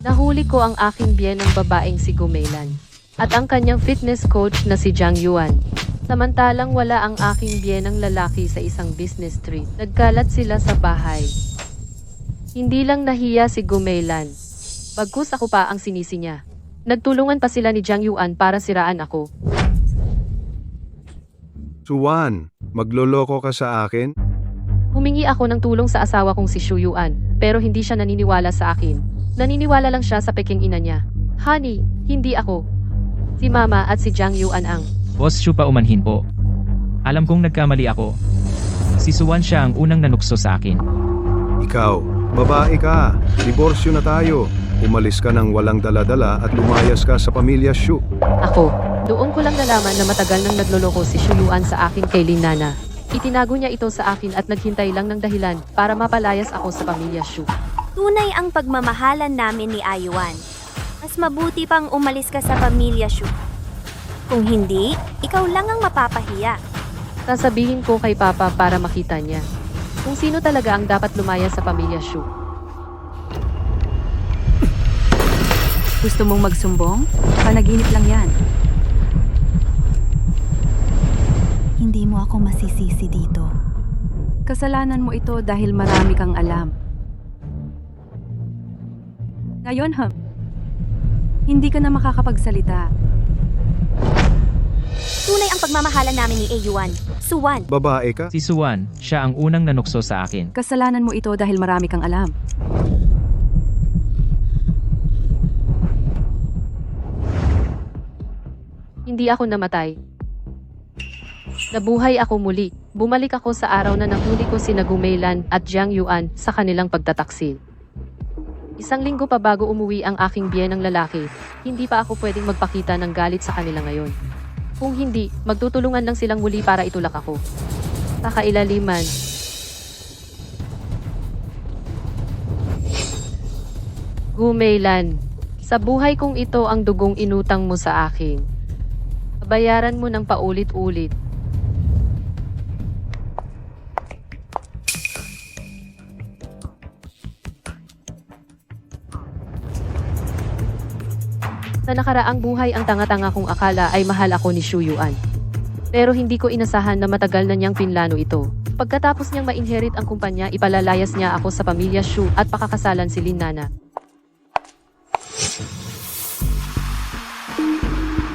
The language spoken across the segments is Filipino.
Nahuli ko ang aking biyenang babaeng si Gumeilan at ang kanyang fitness coach na si Jiang Yuan. Samantalang wala ang aking biyenang lalaki sa isang business trip. Nagkalat sila sa bahay. Hindi lang nahiya si Gumeilan, bagkus ako pa ang sinisi niya. Nagtulungan pa sila ni Jiang Yuan para siraan ako. Suwan, magloloko ka sa akin? Humingi ako ng tulong sa asawa kong si Shu Yuan, pero hindi siya naniniwala sa akin. Naniniwala lang siya sa peking ina niya. Honey, hindi ako. Si Mama at si Jiang Yuan ang. Boss Shu, paumanhin po. Alam kong nagkamali ako. Si Suwan siya ang unang nanukso sa akin. Ikaw, babae ka. Diborsyo na tayo. Umalis ka ng walang dala-dala at lumayas ka sa pamilya Shu. Ako, doon ko lang nalaman na matagal nang nagloloko si Shu Yuan sa akin kay Lin Nana. Itinago niya ito sa akin at naghintay lang ng dahilan para mapalayas ako sa pamilya Shu. Tunay ang pagmamahalan namin ni Ayuan. Mas mabuti pang umalis ka sa pamilya Shu. Kung hindi, ikaw lang ang mapapahiya. Sasabihin ko kay Papa para makita niya kung sino talaga ang dapat lumaya sa pamilya Shu. Gusto mong magsumbong? Panaginip lang yan. Hindi mo ako masisisi dito. Kasalanan mo ito dahil marami kang alam. Ngayon, hindi ka na makakapagsalita. Tunay ang pagmamahalan namin ni Ayuan. Suwan. Babae ka? Si Suwan, siya ang unang nanukso sa akin. Kasalanan mo ito dahil marami kang alam. Hindi ako namatay. Nabuhay ako muli. Bumalik ako sa araw na nahuli ko sina Gumeilan at Jiang Yuan sa kanilang pagtataksil. Isang linggo pa bago umuwi ang aking biyenang lalaki, hindi pa ako pwedeng magpakita ng galit sa kanila ngayon. Kung hindi, magtutulungan lang silang muli para itulak ako. Kakailaliman. Gumeilan, sa buhay kong ito ang dugong inutang mo sa akin. Bayaran mo ng paulit-ulit. Sa nakaraang buhay ang tanga-tanga kong akala ay mahal ako ni Shu Yuan. Pero hindi ko inasahan na matagal na niyang pinlano ito. Pagkatapos niyang ma-inherit ang kumpanya, ipalalayas niya ako sa pamilya Shu at pakakasalan si Lin Nana.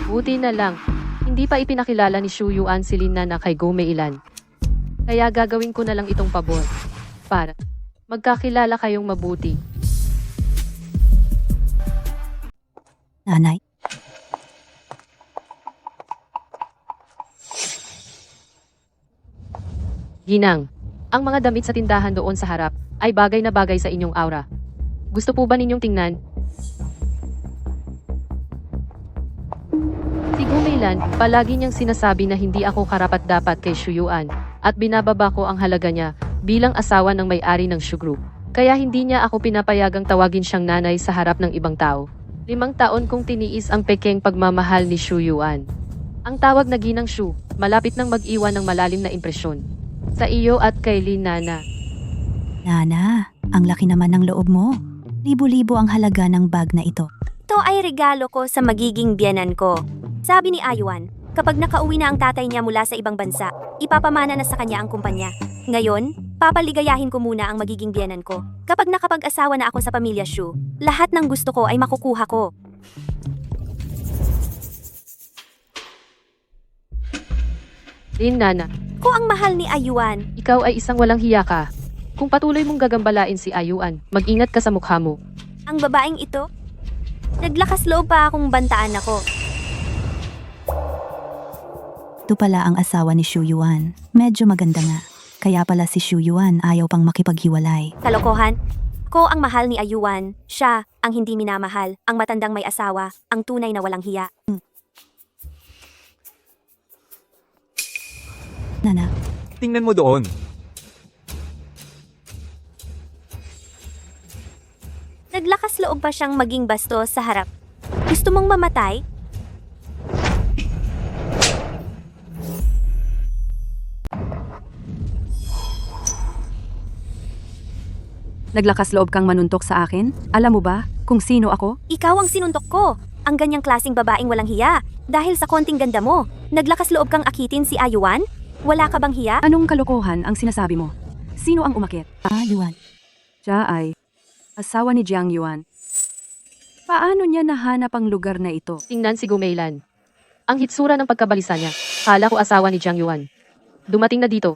Buti na lang, hindi pa ipinakilala ni Shu Yuan si Lin Nana kay Gumeilan. Kaya gagawin ko na lang itong pabor. Para magkakilala kayong mabuti. Nanay, Ginang, ang mga damit sa tindahan doon sa harap ay bagay na bagay sa inyong aura. Gusto po ba ninyong tingnan? Si Gumeilan, palagi niyang sinasabi na hindi ako karapat-dapat kay Shu Yuan at binababa ko ang halaga niya bilang asawa ng may-ari ng Shu Group. Kaya hindi niya ako pinapayagang tawagin siyang nanay sa harap ng ibang tao. 5 taon kong tiniis ang pekeng pagmamahal ni Shu Yuan. Ang tawag na Ginang Shu, malapit nang mag-iwan ng malalim na impresyon. Sa iyo at kay Lin Nana. Nana, ang laki naman ng loob mo. Libo-libo ang halaga ng bag na ito. Ito ay regalo ko sa magiging biyenan ko. Sabi ni Ayuan, kapag nakauwi na ang tatay niya mula sa ibang bansa, ipapamana na sa kanya ang kumpanya. Ngayon, papaligayahin ko muna ang magiging biyenan ko. Kapag nakapag-asawa na ako sa pamilya Shu, lahat ng gusto ko ay makukuha ko. Lin Nana, Ko ang mahal ni Ayuan. ikaw ay isang walang hiya ka. Kung patuloy mong gagambalain si Ayuan, mag-ingat ka sa mukha mo. Ang babaeng ito, naglakas loob pa akong bantaan ako. Ito pala ang asawa ni Shu Yuan. Medyo maganda nga. Kaya pala si Shu Yuan ayaw pang makipaghiwalay. Kalokohan. Ko ang mahal ni Ayuan. Siya ang hindi minamahal, ang matandang may asawa, ang tunay na walang hiya. Nana, Tingnan mo doon. Naglakas loob pa siyang maging bastos sa harap. Gusto mong mamatay? Naglakas loob kang manuntok sa akin? Alam mo ba, kung sino ako? Ikaw ang sinuntok ko. Ang ganyang klaseng babaeng walang hiya. Dahil sa konting ganda mo, naglakas loob kang akitin si Ayuan? Wala ka bang hiya? Anong kalokohan ang sinasabi mo? Sino ang umakit? Yuan. Siya ay asawa ni Jiang Yuan. Paano niya nahanap ang lugar na ito? Tingnan si Gumeilan. Ang hitsura ng pagkabalisa niya. Kala ko asawa ni Jiang Yuan. Dumating na dito.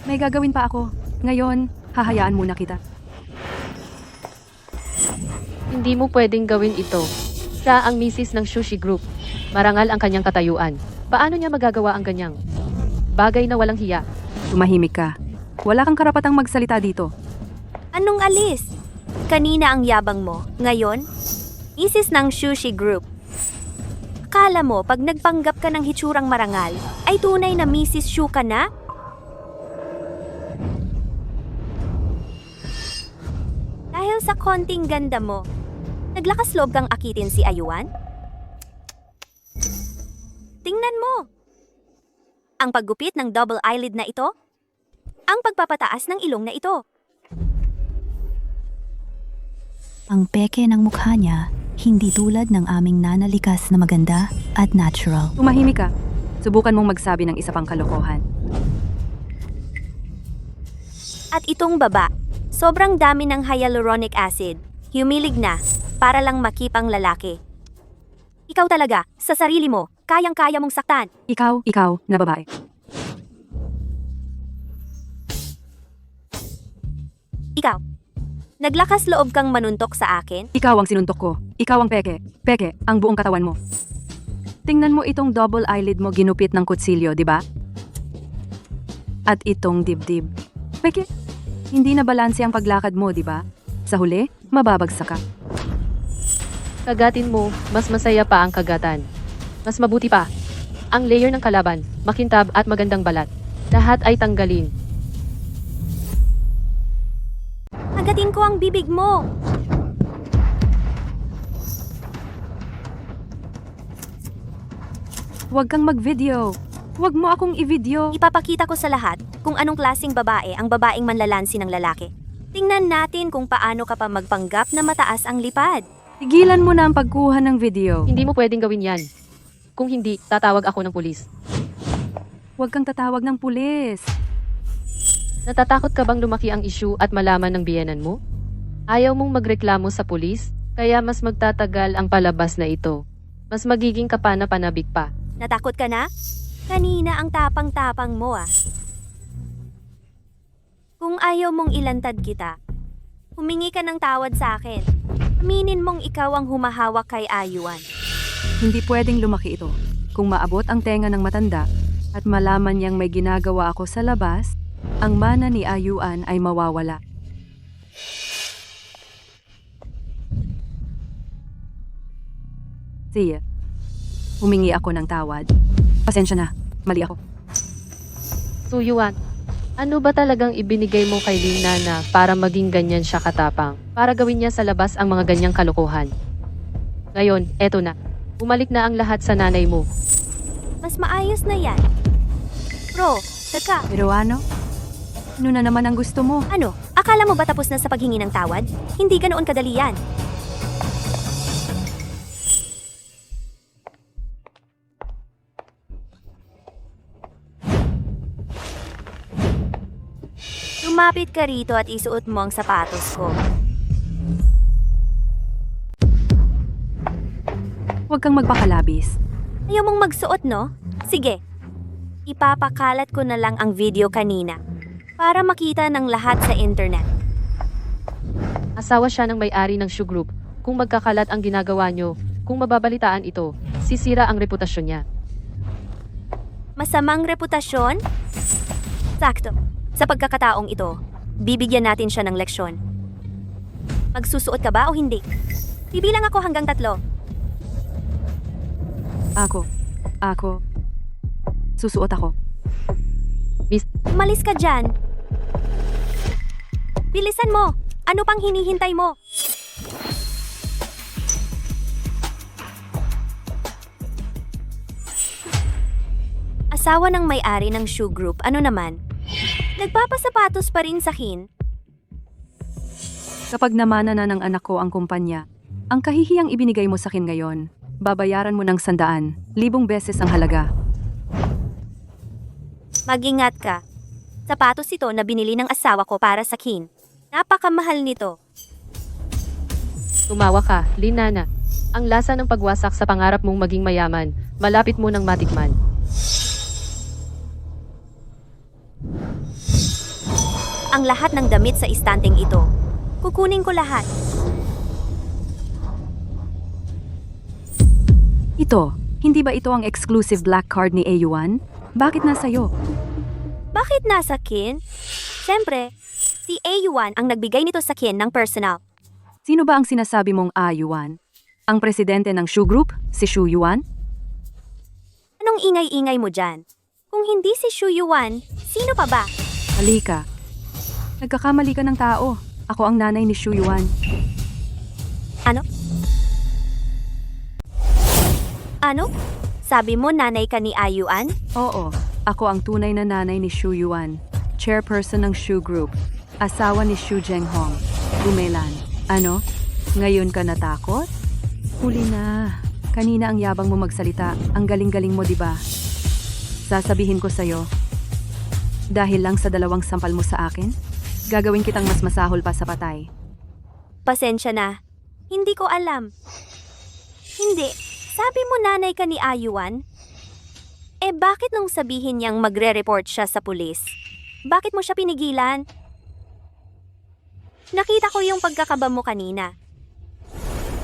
May gagawin pa ako. Ngayon, hahayaan muna kita. Hindi mo pwedeng gawin ito. Siya ang misis ng sushi group. Marangal ang kanyang katayuan. Paano niya magagawa ang ganyang bagay na walang hiya? Tumahimik ka. Wala kang karapatang magsalita dito. Anong alis? Kanina ang yabang mo. Ngayon, misis ng sushi group. Akala mo, pag nagpanggap ka ng hitsurang marangal, ay tunay na Mrs. Shu ka na? Dahil sa konting ganda mo, naglakas loob kang akitin si Ayuan? Tingnan mo! Ang paggupit ng double eyelid na ito? Ang pagpapataas ng ilong na ito? Ang peke ng mukha niya, hindi tulad ng aming nanalikas na maganda at natural. Tumahimik ka. Subukan mong magsabi ng isa pang kalokohan. At itong baba, sobrang dami ng hyaluronic acid. Humilig na, para lang makipang lalaki. Ikaw talaga, sa sarili mo, kayang-kaya mong saktan. Ikaw na babae. Ikaw, naglakas loob kang manuntok sa akin? Ikaw ang sinuntok ko. Ikaw ang peke. Peke, ang buong katawan mo. Tingnan mo itong double eyelid mo ginupit ng kutsilyo, di ba? At itong dibdib. Peke, hindi na balanse ang paglakad mo, di ba? Sa huli, mababagsak ka. Kagatin mo, mas masaya pa ang kagatan. Mas mabuti pa. Ang layer ng kalaban, makintab at magandang balat. Lahat ay tanggalin. Agatin ko ang bibig mo. Huwag kang mag-video. Huwag mo akong i-video. Ipapakita ko sa lahat kung anong klaseng babae ang babaeng manlalansi ng lalaki. Tingnan natin kung paano ka pa magpanggap na mataas ang lipad. Tigilan mo na ang pagkuha ng video. Hindi mo pwedeng gawin yan. Kung hindi, tatawag ako ng pulis. Huwag kang tatawag ng pulis. Natatakot ka bang lumaki ang issue at malaman ng biyenan mo? Ayaw mong magreklamo sa pulis, kaya mas magtatagal ang palabas na ito. Mas magiging kapana-panabik pa. Natakot ka na? Kanina ang tapang-tapang mo ah. Kung ayaw mong ilantad kita, humingi ka ng tawad sa akin. Aminin mong ikaw ang humahawak kay Ayuan. Hindi pwedeng lumaki ito. Kung maabot ang tenga ng matanda at malaman niyang may ginagawa ako sa labas, ang mana ni Ayuan ay mawawala. Siya, humingi ako ng tawad. Pasensya na, mali ako. Suyuan, ano ba talagang ibinigay mo kay Lina na para maging ganyan siya katapang? Para gawin niya sa labas ang mga ganyang kalokohan. Ngayon, eto na. Bumalik na ang lahat sa nanay mo. Mas maayos na yan. Bro, teka, Pero ano? Ano na naman ang gusto mo? ano? Akala mo ba tapos na sa paghingi ng tawad? Hindi ganoon kadali yan. Lumapit ka rito at isuot mo ang sapatos ko. Huwag kang magpakalabis. Ayaw mong magsuot, no? Sige. Ipapakalat ko na lang ang video kanina para makita ng lahat sa internet. Asawa siya ng may-ari ng shoe group. Kung magkakalat ang ginagawa nyo, kung mababalitaan ito, sisira ang reputasyon niya. Masamang reputasyon? Sakto. Sa pagkakataong ito, bibigyan natin siya ng leksyon. Magsusuot ka ba o hindi? Bibilang ako hanggang 3. Ako. Susuot ako. Umalis ka dyan. Bilisan mo! Ano pang hinihintay mo? Asawa ng may-ari ng shoe group, ano naman? Nagpapasapatos pa rin sa kin? Kapag namana na ng anak ko ang kumpanya, ang kahihiyang ibinigay mo sa akin ngayon, babayaran mo ng 100,000 beses ang halaga. Mag-ingat ka. Sapatos ito na binili ng asawa ko para sa kin. Napakamahal nito. Tumawa ka, Linana. Ang lasa ng pagwasak sa pangarap mong maging mayaman, malapit mo nang matikman. Ang lahat ng damit sa istanteng ito. Kukunin ko lahat. Ito, hindi ba ito ang exclusive black card ni A1? Bakit nasa iyo? Bakit nasa kin? Siyempre, si A1 ang nagbigay nito sa kin ng personal. Sino ba ang sinasabi mong A1? Ang presidente ng Shu Group, si Shu Yuan? Anong ingay-ingay mo dyan? Kung hindi si Shu Yuan, sino pa ba? Halika. Nagkakamali ka ng tao. Ako ang nanay ni Shu Yuan. Ano? Ano? Sabi mo nanay ka ni Ayuan? Oo, ako ang tunay na nanay ni Shu Yuan, chairperson ng Shu Group, asawa ni Shu Zhenghong, Gumelan. Ano? Ngayon ka natakot? Huli na. Kanina ang yabang mo magsalita. Ang galing-galing mo, di ba? Sasabihin ko sa'yo, dahil lang sa 2 sampal mo sa akin, gagawin kitang mas masahol pa sa patay. Pasensya na. Hindi ko alam. Hindi. Sabi mo nanay ka ni Ayuan? Eh bakit nung sabihin niyang magre-report siya sa pulis? Bakit mo siya pinigilan? Nakita ko yung pagkakaba mo kanina.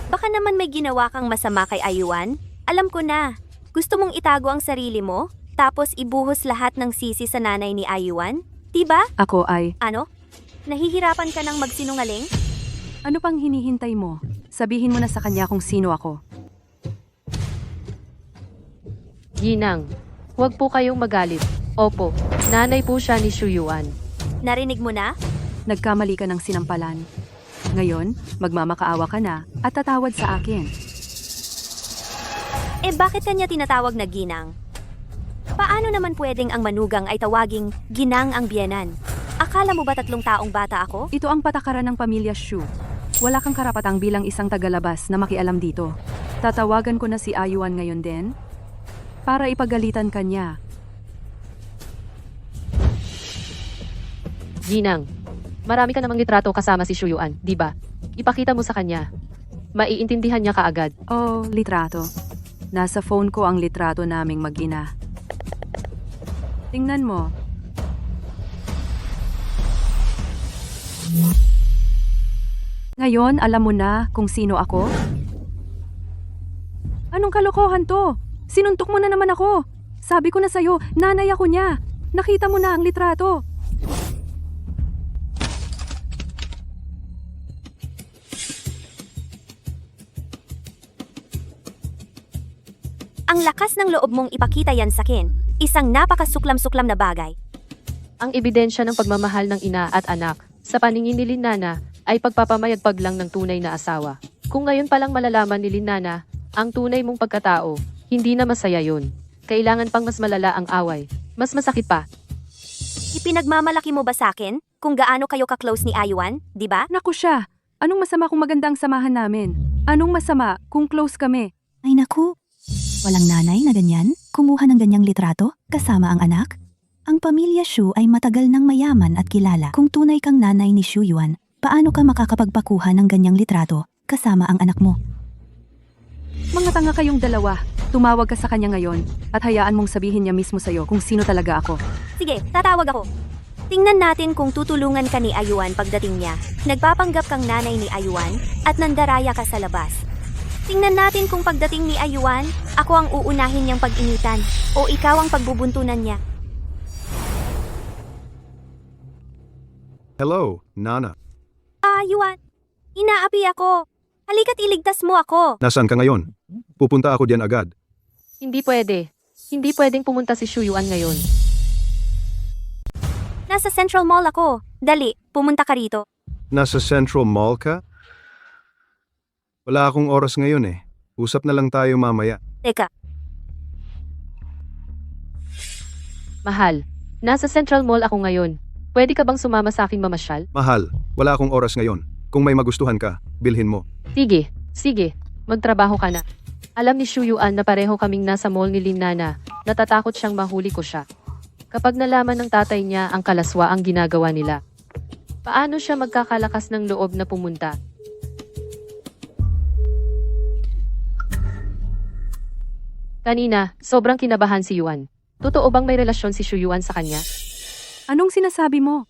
Baka naman may ginawa kang masama kay Ayuan? Alam ko na. Gusto mong itago ang sarili mo? Tapos ibuhos lahat ng sisi sa nanay ni Ayuan? Diba? Ako ay, Ano? Nahihirapan ka ng magsinungaling? ano pang hinihintay mo? Sabihin mo na sa kanya kung sino ako. Ginang, huwag po kayong magalit. Opo, nanay po siya ni Shu Yuan. Narinig mo na? Nagkamali ka ng sinampalan. Ngayon, magmamakaawa ka na at tatawad sa akin. Eh bakit kanya tinatawag na ginang? Paano naman pwedeng ang manugang ay tawaging ginang ang biyenan? Akala mo ba 3 taong bata ako? Ito ang patakaran ng pamilya Shu. Wala kang karapatang bilang isang tagalabas na makialam dito. Tatawagan ko na si Ayuan ngayon din para ipagalitan ka niya. Ginang, marami ka namang litrato kasama si Shu Yuan, di ba? Ipakita mo sa kanya. Maiintindihan niya kaagad. Oh, litrato. Nasa phone ko ang litrato naming mag-ina. Tingnan mo. Ngayon, alam mo na kung sino ako? Anong kalokohan to? Sinuntok mo na naman ako. Sabi ko na sa'yo, nanay ako niya. Nakita mo na ang litrato. Ang lakas ng loob mong ipakita yan sa akin. Isang napakasuklam-suklam na bagay. Ang ebidensya ng pagmamahal ng ina at anak sa paningin ni Linana ay pagpapamayagpag lang ng tunay na asawa. Kung ngayon palang malalaman ni Linana ang tunay mong pagkatao, hindi na masaya yun. Kailangan pang mas malala ang away. Mas masakit pa. Ipinagmamalaki mo ba sa akin kung gaano kayo ka-close ni Ayuan, di ba? Naku siya, anong masama kung magandang samahan namin? Anong masama kung close kami? Ay naku, walang nanay na ganyan, kumuha ng ganyang litrato, kasama ang anak. Ang pamilya Shu ay matagal nang mayaman at kilala. Kung tunay kang nanay ni Shu Yuan, paano ka makakapagpakuha ng ganyang litrato, kasama ang anak mo? Mga tanga kayong dalawa. Tumawag ka sa kanya ngayon at hayaan mong sabihin niya mismo sa'yo kung sino talaga ako. Sige, tatawag ako. Tingnan natin kung tutulungan ka ni Ayuan pagdating niya. Nagpapanggap kang nanay ni Ayuan at nandaraya ka sa labas. Tingnan natin kung pagdating ni Ayuan, ako ang uunahin niyang pag-initan o ikaw ang pagbubuntunan niya. Hello, Nana. Ayuan, inaapi ako. Halika't iligtas mo ako. Nasaan ka ngayon? Pupunta ako diyan agad. Hindi pwede. Hindi pwedeng pumunta si Shu Yuan ngayon. Nasa Central Mall ako. Dali, pumunta ka rito. Nasa Central Mall ka? Wala akong oras ngayon eh. Usap na lang tayo mamaya. Teka, Mahal, nasa Central Mall ako ngayon. Pwede ka bang sumama sa aking mamasyal? Mahal, wala akong oras ngayon. Kung may magustuhan ka, bilhin mo. Sige, magtrabaho ka na. Alam ni Shuyuan na pareho kaming nasa mall ni Linnana, natatakot siyang mahuli ko siya. Kapag nalaman ng tatay niya ang kalaswa ang ginagawa nila. Paano siya magkakalakas ng loob na pumunta? Kanina, sobrang kinabahan si Yuan. Totoo bang may relasyon si Shuyuan sa kanya? Anong sinasabi mo?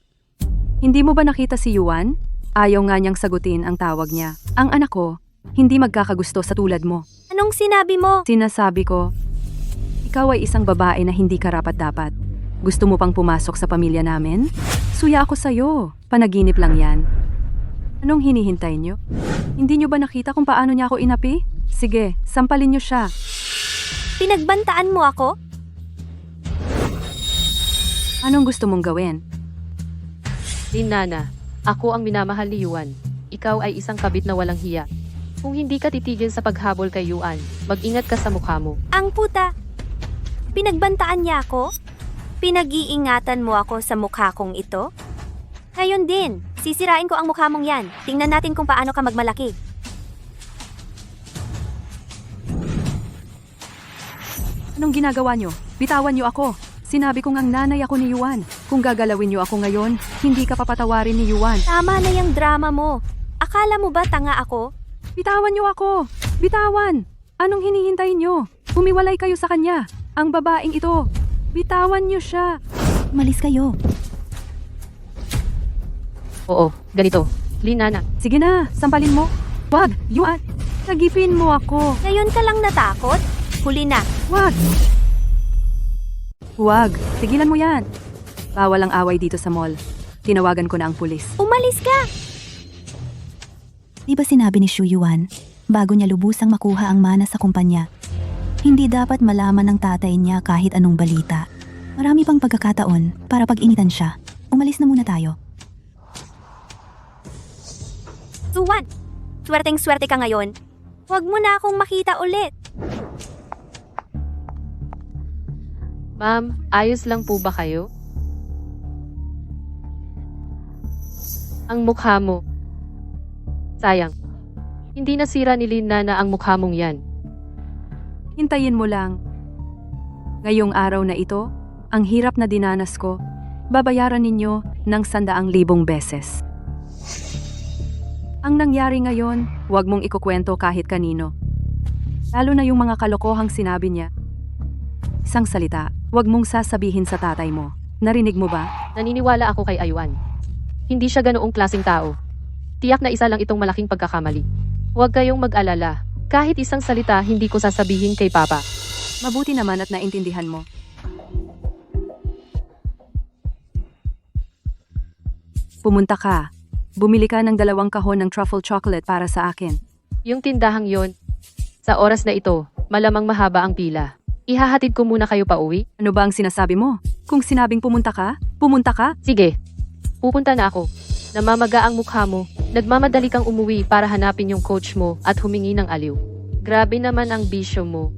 Hindi mo ba nakita si Yuan? Ayaw nga niyang sagutin ang tawag niya. Ang anak ko, hindi magkakagusto sa tulad mo. Anong sinabi mo? Sinasabi ko, ikaw ay isang babae na hindi karapat-dapat. Gusto mo pang pumasok sa pamilya namin? Suya ako sa'yo. Panaginip lang yan. Anong hinihintay niyo? Hindi niyo ba nakita kung paano niya ako inapi? Sige, sampalin niyo siya. Pinagbantaan mo ako? Anong gusto mong gawin? Linnana, ako ang minamahal ni Yuan. Ikaw ay isang kabit na walang hiya. Kung hindi ka titigil sa paghabol kay Yuan, mag-ingat ka sa mukha mo. Ang puta! Pinagbantaan niya ako? Pinag-iingatan mo ako sa mukha kong ito? Ngayon din, sisirain ko ang mukha mong yan. Tingnan natin kung paano ka magmalaki. Anong ginagawa niyo? Bitawan niyo ako. Sinabi ko ngang nanay ako ni Yuan. Kung gagalawin niyo ako ngayon, hindi ka papatawarin ni Yuan. Tama na yung drama mo. Akala mo ba tanga ako? Bitawan niyo ako! Bitawan! Anong hinihintay niyo? Humiwalay kayo sa kanya. Ang babaeng ito. Bitawan niyo siya. Umalis kayo. Oo, ganito. Linnana, Sige na, sampalin mo. Wag, Yuan. Sagipin mo ako. Ngayon ka lang natakot? Huli na. Wag! Wag, tigilan mo yan. Bawal ang away dito sa mall. Tinawagan ko na ang pulis. Umalis ka! Di ba sinabi ni Shuyuan, bago niya lubusang makuha ang mana sa kumpanya, hindi dapat malaman ng tatay niya kahit anong balita. Marami pang pagkakataon para pag-initan siya. Umalis na muna tayo. Suwan, swerteng-swerte ka ngayon. Huwag mo na akong makita ulit. ma'am, ayos lang po ba kayo? Ang mukha mo. Sayang. Hindi nasira ni Linnana ang mukha mong yan. Hintayin mo lang. Ngayong araw na ito, ang hirap na dinanas ko, babayaran ninyo ng 100,000 beses. Ang nangyari ngayon, huwag mong ikukwento kahit kanino. Lalo na yung mga kalokohang sinabi niya. Isang salita, huwag mong sasabihin sa tatay mo. Narinig mo ba? Naniniwala ako kay Ayuan. Hindi siya ganoong klaseng tao. Tiyak na isa lang itong malaking pagkakamali. Huwag kayong mag-alala. Kahit isang salita hindi ko sasabihin kay Papa. Mabuti naman at naintindihan mo. Pumunta ka. Bumili ka ng 2 kahon ng truffle chocolate para sa akin. Yung tindahang yon, sa oras na ito, malamang mahaba ang pila. Ihahatid ko muna kayo pa uwi? Ano ba ang sinasabi mo? Kung sinabing pumunta ka, pumunta ka? Sige, pupunta na ako. Namamaga ang mukha mo. Nagmamadali kang umuwi para hanapin yung coach mo at humingi ng aliw. Grabe naman ang bisyo mo.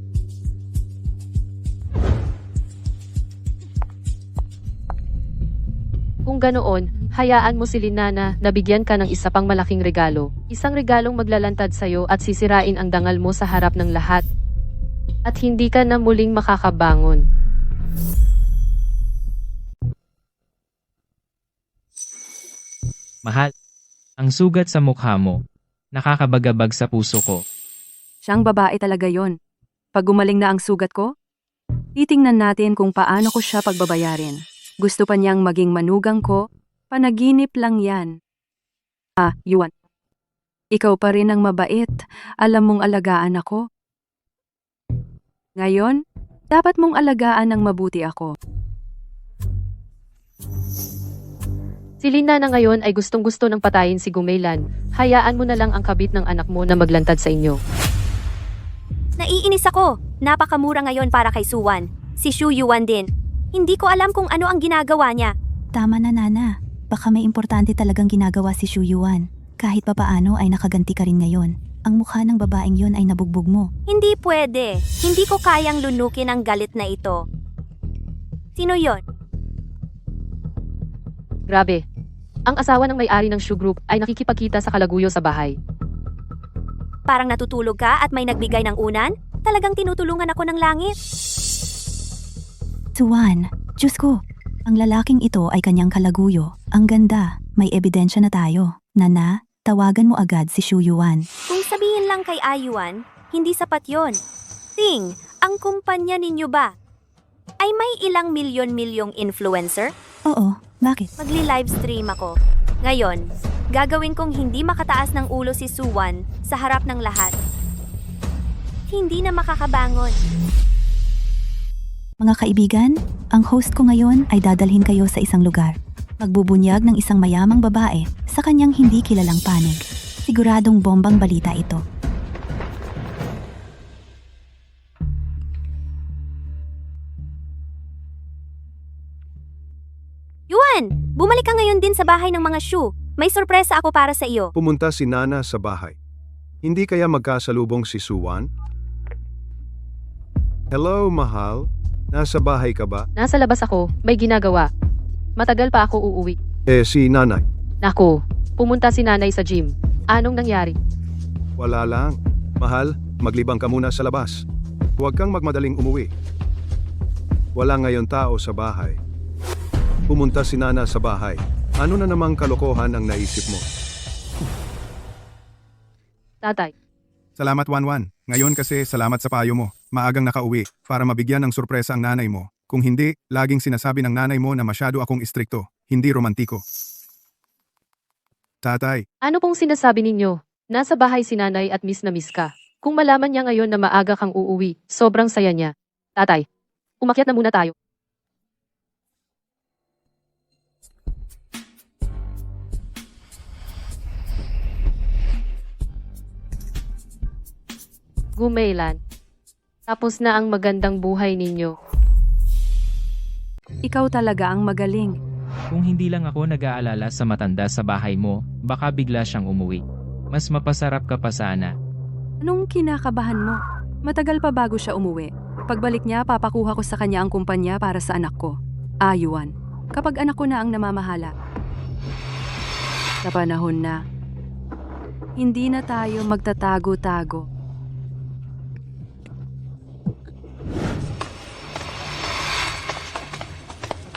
Kung ganoon, hayaan mo si Linnana na bigyan ka ng isa pang malaking regalo. Isang regalong maglalantad sa'yo at sisirain ang dangal mo sa harap ng lahat. At hindi ka na muling makakabangon. Mahal, ang sugat sa mukha mo. Nakakabagabag sa puso ko. Siyang babae talaga yon. Pag gumaling na ang sugat ko, titingnan natin kung paano ko siya pagbabayarin. Gusto pa niyang maging manugang ko, panaginip lang yan. Ah, Yuan. Ikaw pa rin ang mabait, alam mong alagaan ako. Ngayon, dapat mong alagaan ng mabuti ako. Si Linnana ngayon ay gustong-gusto ng patayin si Gumeilan. Hayaan mo na lang ang kabit ng anak mo na maglantad sa inyo. Naiinis ako. Napakamura ngayon para kay Suwan. Si Shuyuan din. Hindi ko alam kung ano ang ginagawa niya. Tama na, Nana. Baka may importante talagang ginagawa si Shuyuan. Kahit papaano ay nakaganti ka rin ngayon. Ang mukha ng babaeng yon ay nabugbog mo. Hindi pwede. Hindi ko kayang lunukin ang galit na ito. Sino yon? Grabe. Ang asawa ng may-ari ng Shoe Group ay nakikipagkita sa kalaguyo sa bahay. Parang natutulog ka at may nagbigay ng unan? Talagang tinutulungan ako ng langit. Suwan, Diyos ko, ang lalaking ito ay kanyang kalaguyo. Ang ganda, may ebidensya na tayo. Nana, tawagan mo agad si Shu Yuan. Kung sabihin lang kay Ayuan, hindi sapat yon. Ting, ang kumpanya ninyo ba ay may ilang milyon-milyong influencer? Oo, bakit? Magli-livestream ako. Ngayon, gagawin kong hindi makataas ng ulo si Suwan sa harap ng lahat. Hindi na makakabangon. Mga kaibigan, ang host ko ngayon ay dadalhin kayo sa isang lugar. Magbubunyag ng isang mayamang babae sa kanyang hindi kilalang panig. Siguradong bombang balita ito. Yuan, bumalik ka ngayon din sa bahay ng mga Shu. May sorpresa ako para sa iyo. Pumunta si Nana sa bahay. Hindi kaya magkasalubong si Suwan? Hello, mahal. Nasa bahay ka ba? Nasa labas ako, may ginagawa. Matagal pa ako uuwi. Si nanay. Nako, pumunta si nanay sa gym. Anong nangyari? Wala lang. Mahal, maglibang ka muna sa labas. Huwag kang magmadaling umuwi. Wala ngayon tao sa bahay. Pumunta si Nana sa bahay. Ano na namang kalokohan ang naisip mo? Tatay, Salamat, Wanwan. Ngayon kasi salamat sa payo mo. Maagang nakauwi para mabigyan ng sorpresa ang nanay mo. Kung hindi, laging sinasabi ng nanay mo na masyado akong istrikto, hindi romantiko. Tatay, ano pong sinasabi ninyo? Nasa bahay si nanay at miss na miss ka. Kung malaman niya ngayon na maaga kang uuwi, sobrang saya niya. Tatay, umakyat na muna tayo. Gumailan. Tapos na ang magandang buhay ninyo. Ikaw talaga ang magaling. Kung hindi lang ako nag-aalala sa matanda sa bahay mo, baka bigla siyang umuwi. Mas mapasarap ka pa sana. Anong kinakabahan mo? Matagal pa bago siya umuwi. Pagbalik niya, papakuha ko sa kanya ang kumpanya para sa anak ko. Ayuan. Kapag anak ko na ang namamahala. Sa panahon na, hindi na tayo magtatago-tago.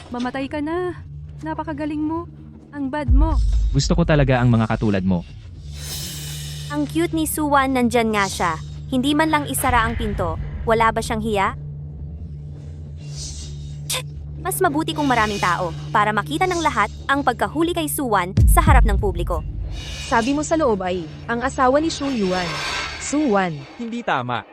Mamatay ka na. Napakagaling mo. Ang bad mo. Gusto ko talaga ang mga katulad mo. Ang cute ni Suwan, nandyan nga siya. Hindi man lang isara ang pinto. Wala ba siyang hiya? Tsk! Mas mabuti kung maraming tao para makita ng lahat ang pagkahuli kay Suwan sa harap ng publiko. Sabi mo sa loob ay, ang asawa ni Shu Yuan. Suwan. Hindi tama.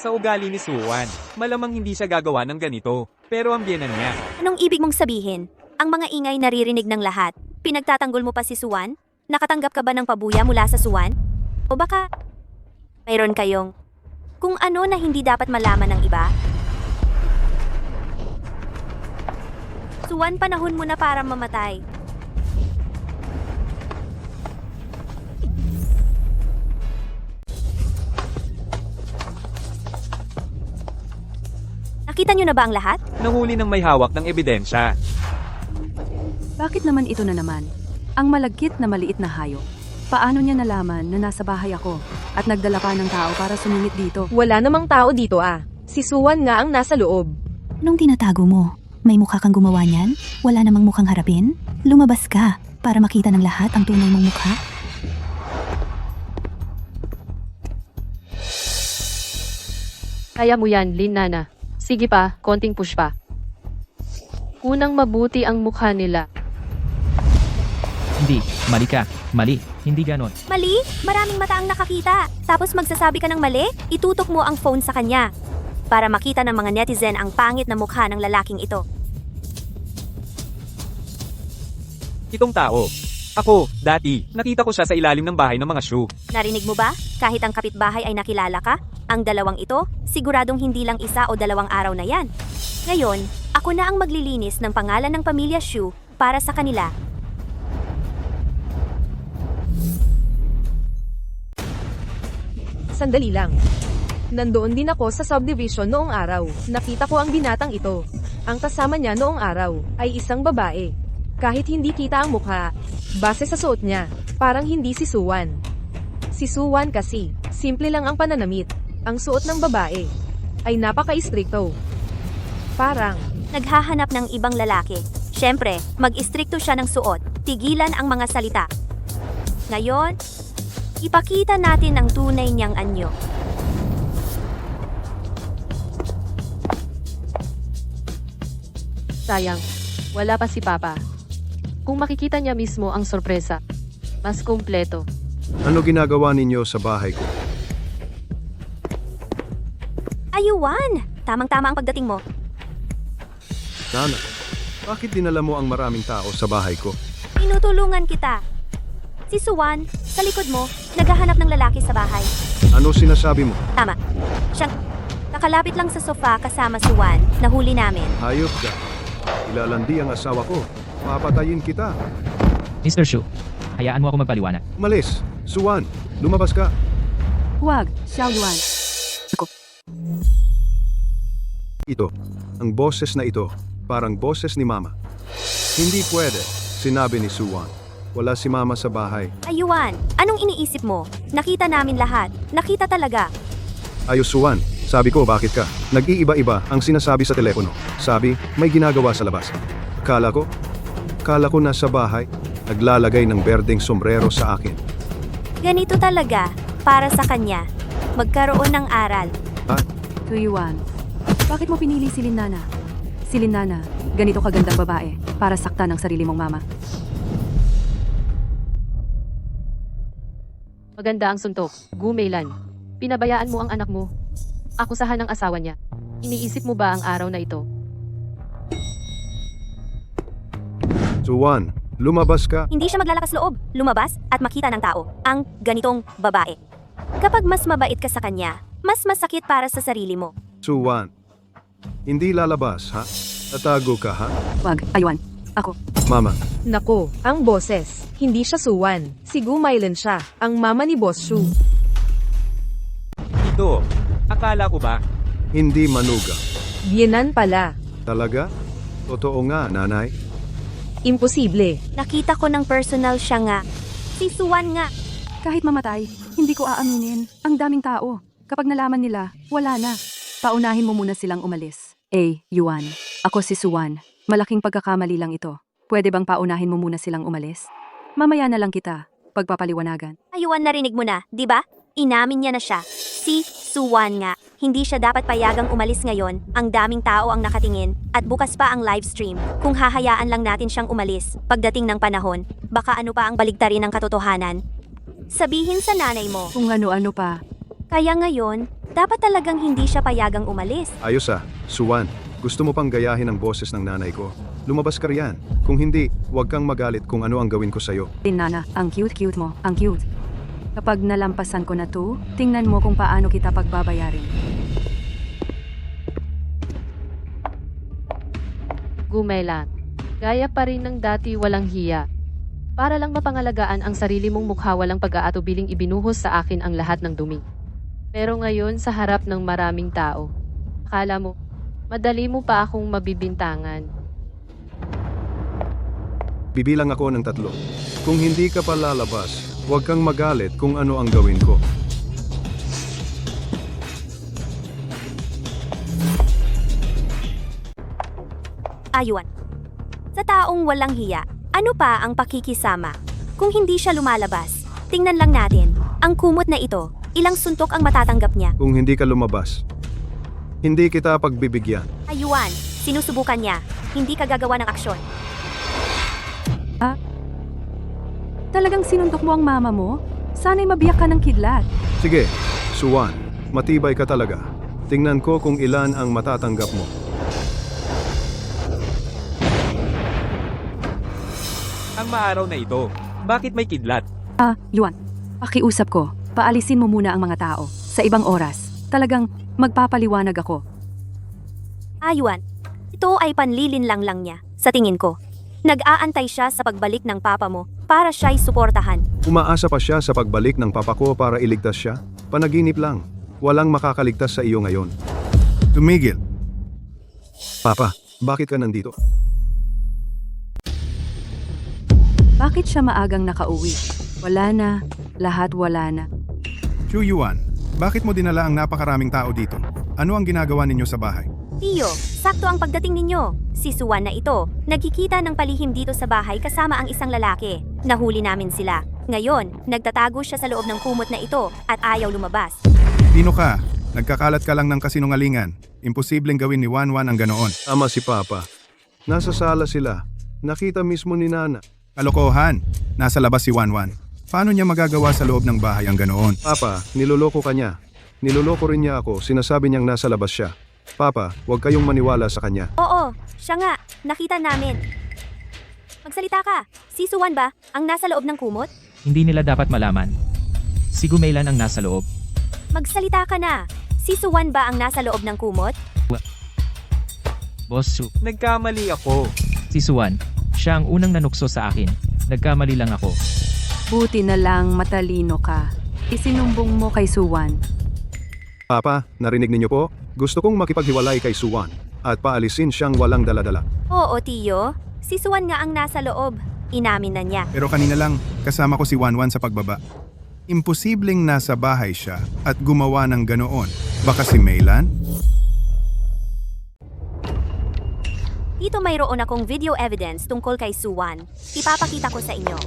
Sa ugali ni Suwan, malamang hindi siya gagawa ng ganito. Pero ang biyenan niya. Anong ibig mong sabihin? Ang mga ingay naririnig ng lahat. Pinagtatanggol mo pa si Suwan? Nakatanggap ka ba ng pabuya mula sa Suwan? O baka mayroon kayong kung ano na hindi dapat malaman ng iba? Suwan, panahon mo na para mamatay. Nakita niyo na ba ang lahat? Nahuli ng may hawak ng ebidensya. Bakit naman ito na naman? Ang malagkit na maliit na hayop. Paano niya nalaman na nasa bahay ako at nagdala pa ng tao para sumingit dito? Wala namang tao dito ah. Si Suwan nga ang nasa loob. Anong tinatago mo? May mukha kang gumawa niyan? Wala namang mukhang harapin? Lumabas ka para makita ng lahat ang tunay mong mukha? Kaya mo yan, Lin Nana. Sige pa, konting push pa. Unang mabuti ang mukha nila. Hindi, mali ka. Mali, hindi ganon. Mali? Maraming mata ang nakakita. Tapos magsasabi ka ng mali? Itutok mo ang phone sa kanya. Para makita ng mga netizen ang pangit na mukha ng lalaking ito. Itong tao. Ako, dati, nakita ko siya sa ilalim ng bahay ng mga Shu. Narinig mo ba? Kahit ang kapitbahay ay nakilala ka, ang dalawang ito, siguradong hindi lang isa o dalawang araw na yan. Ngayon, ako na ang maglilinis ng pangalan ng pamilya Shu para sa kanila. Sandali lang. Nandoon din ako sa subdivision noong araw. Nakita ko ang binatang ito. Ang kasama niya noong araw ay isang babae. Kahit hindi kita ang mukha, base sa suot niya, parang hindi si Suwan. Si Suwan kasi, simple lang ang pananamit. Ang suot ng babae ay napaka-istrikto. Parang, Naghahanap ng ibang lalaki. Siyempre, mag-istrikto siya ng suot. Tigilan ang mga salita. Ngayon, ipakita natin ang tunay niyang anyo. Sayang, wala pa si Papa. Kung makikita niya mismo ang sorpresa, mas kumpleto. Ano ginagawa ninyo sa bahay ko? Ayuan! Tamang-tama ang pagdating mo. Nana, bakit dinala mo ang maraming tao sa bahay ko? Tinutulungan kita. Si Suwan, sa likod mo, naghahanap ng lalaki sa bahay. Ano sinasabi mo? Tama. Siyang nakalapit lang sa sofa kasama Suwan. Nahuli namin. Hayop ka. Ilalandi ang asawa ko. Papatayin kita. Mr. Shu, hayaan mo ako magpaliwanag. Malis. Suwan, lumabas ka. Huwag, Xiaoyuan. Ito. Ang boses na ito, parang boses ni Mama. Hindi pwede, sinabi ni Suwan. Wala si Mama sa bahay. Ayuan, anong iniisip mo? Nakita namin lahat. Nakita talaga. Ayos Suwan, sabi ko bakit ka? Nag-iiba-iba ang sinasabi sa telepono. Sabi, may ginagawa sa labas. Kala ko nasa bahay, naglalagay ng berdeng sombrero sa akin. Ganito talaga, para sa kanya. Magkaroon ng aral. Tuyuan, bakit mo pinili si Linnana? Si Linnana, ganito kagandang babae, para saktan ang sarili mong mama. Maganda ang suntok, Gumeilan. Pinabayaan mo ang anak mo. Akusahan ng asawa niya. Iniisip mo ba ang araw na ito? Suwan, lumabas ka. Hindi siya maglalakas loob, lumabas at makita ng tao, ang ganitong babae. Kapag mas mabait ka sa kanya, mas masakit para sa sarili mo. Suwan, hindi lalabas ha? Tatago ka ha? Huwag, Ayuan. Ako. Mama, nako, ang boses. Hindi siya Suwan. Si Gumailan siya, ang mama ni Boss Shu. Ito, akala ko ba? hindi manuga. Biyenan pala. Talaga? Totoo nga, nanay. Imposible. Nakita ko ng personal siya nga. Si Suwan nga. Kahit mamatay, hindi ko aaminin. Ang daming tao. Kapag nalaman nila, wala na. Paunahin mo muna silang umalis. Yuan. Ako si Suwan. Malaking pagkakamali lang ito. Pwede bang paunahin mo muna silang umalis? Mamaya na lang kita. Pagpapaliwanagan. Ayuan, narinig mo na, di ba? Inamin niya na siya. Si Suwan nga. Hindi siya dapat payagang umalis ngayon. Ang daming tao ang nakatingin. At bukas pa ang live stream. Kung hahayaan lang natin siyang umalis, pagdating ng panahon, baka ano pa ang baligtarin ng katotohanan. Sabihin sa nanay mo. Kung ano-ano pa. Kaya ngayon, dapat talagang hindi siya payagang umalis. Ayos Suwan. Gusto mo pang gayahin ang boses ng nanay ko? Lumabas ka riyan. Kung hindi, huwag kang magalit kung ano ang gawin ko sa'yo. Nana, ang cute-cute mo. Ang cute. Kapag nalampasan ko na to, tingnan mo kung paano kita pagbabayarin. Gumela. Gaya pa rin ng dati walang hiya. Para lang mapangalagaan ang sarili mong mukha walang pag-aatubiling ibinuhos sa akin ang lahat ng dumi. Pero ngayon sa harap ng maraming tao, akala mo, madali mo pa akong mabibintangan. Bibilang ako ng 3. Kung hindi ka pa lalabas, huwag kang magalit kung ano ang gawin ko. Ayuan. Sa taong walang hiya, ano pa ang pakikisama? Kung hindi siya lumalabas, tingnan lang natin, ang kumot na ito, ilang suntok ang matatanggap niya. Kung hindi ka lumabas, hindi kita pagbibigyan. Ayuan, sinusubukan niya, hindi ka gagawa ng aksyon. Talagang sinuntok mo ang mama mo? Sana'y mabiyak ka ng kidlat. Sige, Suwan, matibay ka talaga. Tingnan ko kung ilan ang matatanggap mo. Ang maaraw na ito, bakit may kidlat? Yuan, pakiusap ko. Paalisin mo muna ang mga tao. Sa ibang oras, talagang magpapaliwanag ako. Ayuan, ito ay panlilinlang lang niya, sa tingin ko. Nag-aantay siya sa pagbalik ng papa mo para siya'y suportahan. Umaasa pa siya sa pagbalik ng papa ko para iligtas siya? Panaginip lang. Walang makakaligtas sa iyo ngayon. Tumigil. Papa, bakit ka nandito? Bakit siya maagang nakauwi? Wala na. Lahat wala na. Shu Yuan, bakit mo dinala ang napakaraming tao dito? Ano ang ginagawa ninyo sa bahay? Tiyo, sakto ang pagdating ninyo. Si Suwan na ito, nagkikita ng palihim dito sa bahay kasama ang isang lalaki. Nahuli namin sila. Ngayon, nagtatago siya sa loob ng kumot na ito at ayaw lumabas. Sino ka? Nagkakalat ka lang ng kasinungalingan. Imposibleng gawin ni Wanwan ang ganoon. Ama si Papa. Nasa sala sila. Nakita mismo ni Nana. Kalokohan! Nasa labas si Wanwan. Paano niya magagawa sa loob ng bahay ang ganoon? Papa, niloloko ka niya. Niloloko rin niya ako, sinasabi niyang nasa labas siya. Papa, huwag kayong maniwala sa kanya. Oo, siya nga. Nakita namin. Magsalita ka. Si Suwan ba ang nasa loob ng kumot? Hindi nila dapat malaman. Si Gumailan ang nasa loob. Magsalita ka na. Si Suwan ba ang nasa loob ng kumot? Boss Su, Nagkamali ako. si Suwan. Siya ang unang nanukso sa akin. Nagkamali lang ako. Buti na lang matalino ka. Isinumbong mo kay Suwan. Papa, narinig ninyo po? Gusto kong makipaghiwalay kay Suwan at paalisin siyang walang daladala. Oo, Tiyo. Si Suwan nga ang nasa loob. Inamin na niya. Pero kanina lang, kasama ko si Wanwan sa pagbaba. Imposibleng nasa bahay siya at gumawa ng ganoon. Baka si Maylan? Dito mayroon akong video evidence tungkol kay Suwan. Ipapakita ko sa inyo.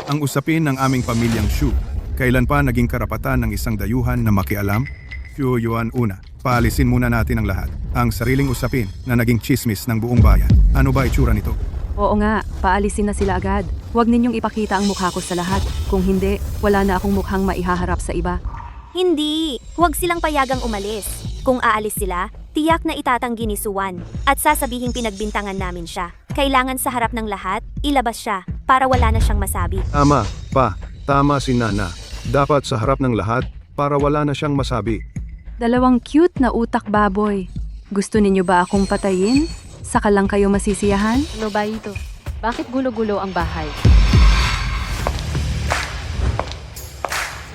Ang usapin ng aming pamilyang Shu. Kailan pa naging karapatan ng isang dayuhan na makialam? Shu Yuan una. Paalisin muna natin ang lahat. Ang sariling usapin na naging chismis ng buong bayan. Ano ba itsura nito? Oo nga, paalisin na sila agad. Huwag ninyong ipakita ang mukha ko sa lahat. Kung hindi, wala na akong mukhang maihaharap sa iba. Hindi. Huwag silang payagang umalis. Kung aalis sila, tiyak na itatanggi ni Suwan. At sasabihing pinagbintangan namin siya. Kailangan sa harap ng lahat, ilabas siya para wala na siyang masabi. Ama, Pa, tama si Nana. Dapat sa harap ng lahat para wala na siyang masabi. Dalawang cute na utak baboy. Gusto ninyo ba akong patayin? Saka lang kayo masisiyahan? Ano ba ito? Bakit gulo-gulo ang bahay?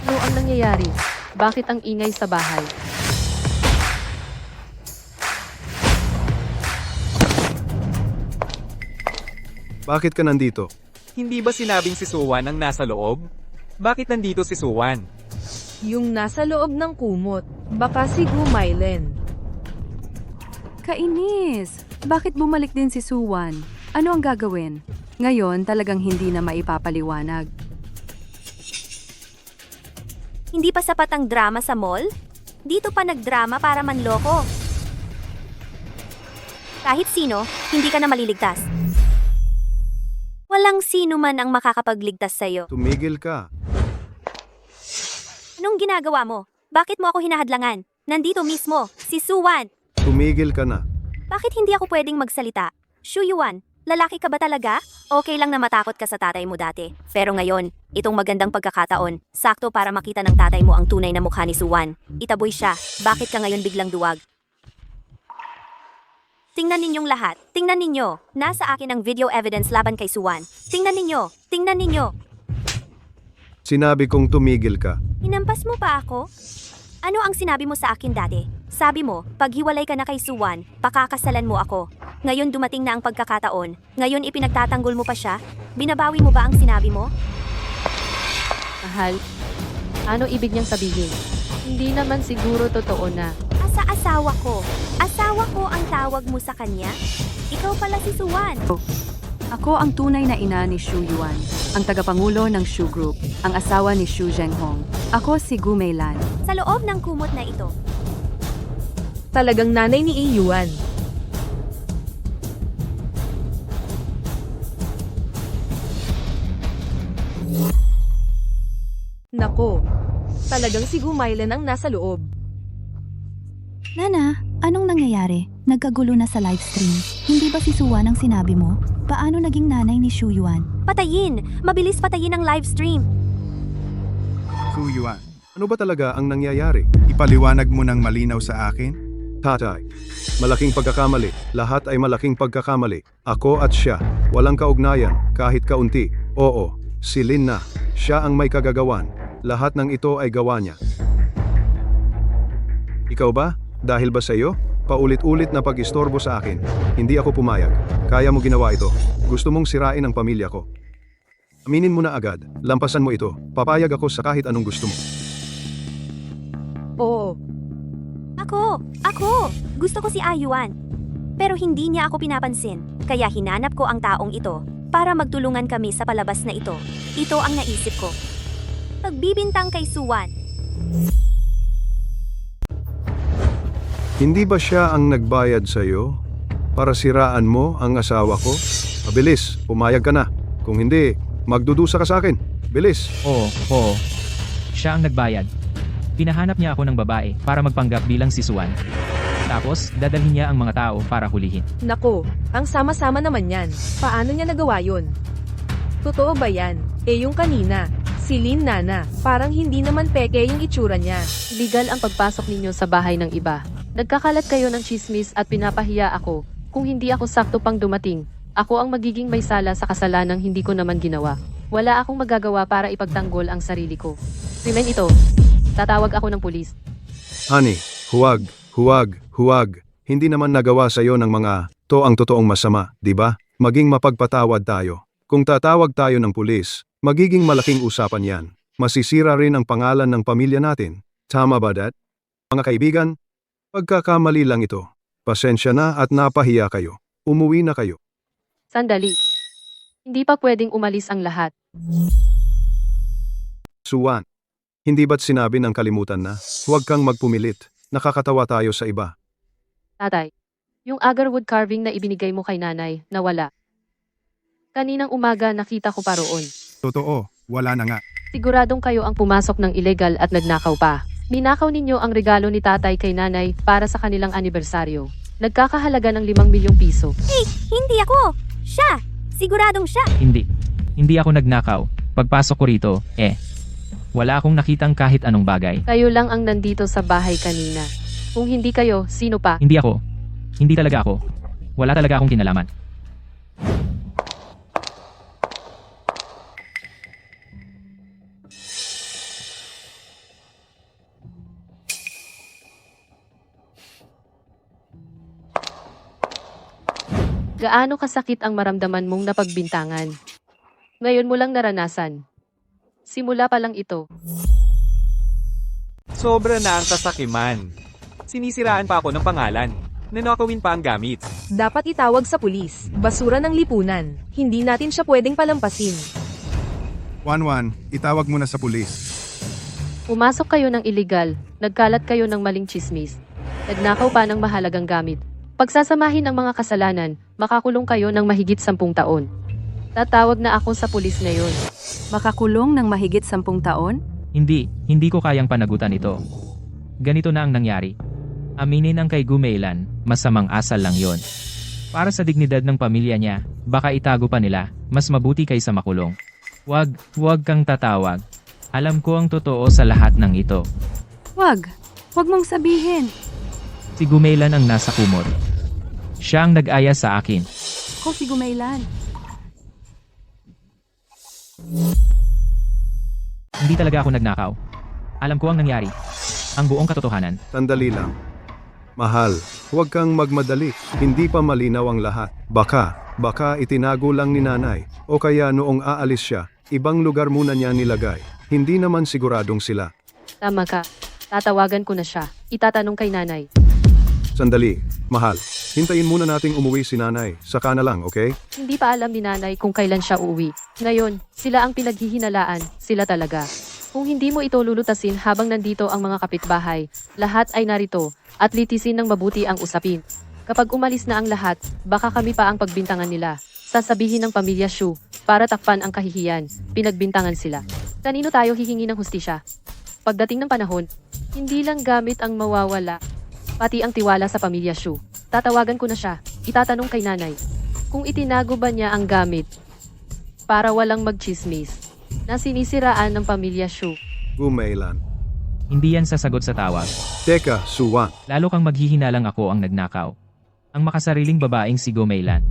Ano ang nangyayari? Bakit ang ingay sa bahay? Bakit ka nandito? Hindi ba sinabing si Suwan ang nasa loob? Bakit nandito si Suwan? Yung nasa loob ng kumot. Baka si Gumailan. Kainis! Bakit bumalik din si Suwan? Ano ang gagawin? Ngayon talagang hindi na maipapaliwanag. Hindi pa sapat ang drama sa mall? Dito pa nagdrama para manloko. Kahit sino, hindi ka na maliligtas. Walang sino man ang makakapagligtas sa'yo. Tumigil ka. Anong ginagawa mo? Bakit mo ako hinahadlangan? Nandito mismo, si Suwan. Tumigil ka na. Bakit hindi ako pwedeng magsalita? Shu Yuan, lalaki ka ba talaga? Okay lang na matakot ka sa tatay mo dati. Pero ngayon, itong magandang pagkakataon, sakto para makita ng tatay mo ang tunay na mukha ni Suwan. Itaboy siya. Bakit ka ngayon biglang duwag? Tingnan ninyong lahat. Tingnan ninyo. Nasa akin ang video evidence laban kay Suwan. Tingnan ninyo. Tingnan ninyo. Sinabi kong tumigil ka. Hinampas mo pa ako? Ano ang sinabi mo sa akin dati? Sabi mo, paghiwalay ka na kay Suwan, pakakasalan mo ako. Ngayon dumating na ang pagkakataon. Ngayon ipinagtatanggol mo pa siya? Binabawi mo ba ang sinabi mo? Mahal, ano ibig niyang sabihin? Hindi naman siguro totoo na. Asa asawa ko? Asawa ko ang tawag mo sa kanya? Ikaw pala si Suwan. Ako ang tunay na ina ni Shu Yuan, ang tagapangulo ng Shu Group, ang asawa ni Shu Zhenghong. Ako si Gu Meilan. Sa loob ng kumot na ito, Talagang nanay ni Iyuan. Nako, talagang si Gumailan ang nasa loob. Nana, anong nangyayari? Nagkagulo na sa livestream. Hindi ba si Suwan ang sinabi mo? Paano naging nanay ni Shu Yuan? patayin! Mabilis patayin ang live stream. Shu Yuan, Ano ba talaga ang nangyayari? ipaliwanag mo ng malinaw sa akin? Tatay, malaking pagkakamali. Lahat ay malaking pagkakamali. Ako at siya, walang kaugnayan, kahit kaunti. Oo, si Lin na. Siya ang may kagagawan. Lahat ng ito ay gawa niya. Ikaw ba? Dahil ba sa iyo? Paulit-ulit na pag-istorbo sa akin. Hindi ako pumayag. Kaya mo ginawa ito. Gusto mong sirain ang pamilya ko. Aminin mo na agad, lampasan mo ito. Papayag ako sa kahit anong gusto mo. Oo, Ako! Gusto ko si Ayuan. Pero hindi niya ako pinapansin, kaya hinanap ko ang taong ito para magtulungan kami sa palabas na ito. Ito ang naisip ko. Pagbibintang kay Suwan. Hindi ba siya ang nagbayad sa'yo para siraan mo ang asawa ko? Mabilis, pumayag ka na. Kung hindi, magdudusa ka sa akin. Bilis. Oo. Siya ang nagbayad. Pinahanap niya ako ng babae para magpanggap bilang si Suwan. Tapos, dadalhin niya ang mga tao para hulihin. nako, ang sama-sama naman yan. Paano niya nagawa yun? Totoo ba yan? Yung kanina, si Lin Nana, parang hindi naman peke yung itsura niya. Legal ang pagpasok ninyo sa bahay ng iba. Nagkakalat kayo ng chismis at pinapahiya ako. Kung hindi ako sakto pang dumating, ako ang magiging may sala sa kasalanang hindi ko naman ginawa. Wala akong magagawa para ipagtanggol ang sarili ko. Krimen ito. Tatawag ako ng pulis. Honey, huwag. Hindi naman nagawa sa'yo ng mga to ang totoong masama, di ba? Maging mapagpatawad tayo. Kung tatawag tayo ng pulis, magiging malaking usapan yan. Masisira rin ang pangalan ng pamilya natin. Tama ba, Dad? Mga kaibigan, pagkakamali lang ito. Pasensya na at napahiya kayo. Umuwi na kayo. Sandali. Hindi pa pwedeng umalis ang lahat. Suwan, hindi ba't sinabi ng kalimutan na, huwag kang magpumilit, nakakatawa tayo sa iba. Tatay, yung agarwood carving na ibinigay mo kay nanay, nawala. Kaninang umaga nakita ko pa roon. Totoo, wala na nga. Siguradong kayo ang pumasok ng illegal at nagnakaw pa. Ninakaw ninyo ang regalo ni tatay kay nanay para sa kanilang anibersaryo. Nagkakahalaga ng 5 milyong piso. Hindi ako! Siya! Siguradong siya! Hindi ako nagnakaw. Pagpasok ko rito, wala akong nakitang kahit anong bagay. Kayo lang ang nandito sa bahay kanina. Kung hindi kayo, sino pa? Hindi ako. Hindi talaga ako. Wala talaga akong kinalaman. Gaano kasakit ang maramdaman mong napagbintangan? Ngayon mo lang naranasan. Simula pa lang ito. Sobra na ang kasakiman. Sinisiraan pa ako ng pangalan. Nanakawin pa ang gamit. Dapat itawag sa pulis. Basura ng lipunan. Hindi natin siya pwedeng palampasin. 1-1, itawag mo na sa pulis. Pumasok kayo ng illegal, nagkalat kayo ng maling chismis. Nagnakaw pa ng mahalagang gamit. Pagsasamahin ang mga kasalanan, makakulong kayo ng mahigit 10 taon. Tatawag na ako sa pulis ngayon. Makakulong ng mahigit 10 taon? Hindi ko kayang panagutan ito. Ganito na ang nangyari. Aminin ang kay Gumeilan, masamang asal lang yon. Para sa dignidad ng pamilya niya, baka itago pa nila, mas mabuti kaysa makulong. Huwag kang tatawag. Alam ko ang totoo sa lahat ng ito. Wag mong sabihin. Si Gumeilan ang nasa kumot. Siya ang nag-aya sa akin. Ako si Gumeilan. Hindi talaga ako nagnakaw. Alam ko ang nangyari. Ang buong katotohanan. Sandali lang. Mahal, huwag kang magmadali. Hindi pa malinaw ang lahat. Baka itinago lang ni nanay. O kaya noong aalis siya, ibang lugar muna niya nilagay. Hindi naman siguradong sila. Tama ka. Tatawagan ko na siya. Itatanong kay nanay. Sandali, mahal. Hintayin muna nating umuwi si nanay. Saka na lang, okay? Hindi pa alam ni nanay kung kailan siya uuwi. Ngayon, sila ang pinaghihinalaan. Sila talaga. Kung hindi mo ito lulutasin habang nandito ang mga kapitbahay, lahat ay narito at litisin ng mabuti ang usapin. Kapag umalis na ang lahat, baka kami pa ang pagbintangan nila. Sasabihin ng pamilya Shu, para takpan ang kahihiyan, pinagbintangan sila. Kanino tayo hihingi ng hustisya? Pagdating ng panahon, hindi lang gamit ang mawawala, pati ang tiwala sa pamilya Shu. Tatawagan ko na siya, itatanong kay nanay. Kung itinago ba niya ang gamit para walang magchismis na sinisiraan ng pamilya Shu. Gumeilan. Hindi yan sasagot sa tawag. Teka, Suwan. Lalo kang maghihinalang ako ang nagnakaw. Ang makasariling babaeng si Gumeilan.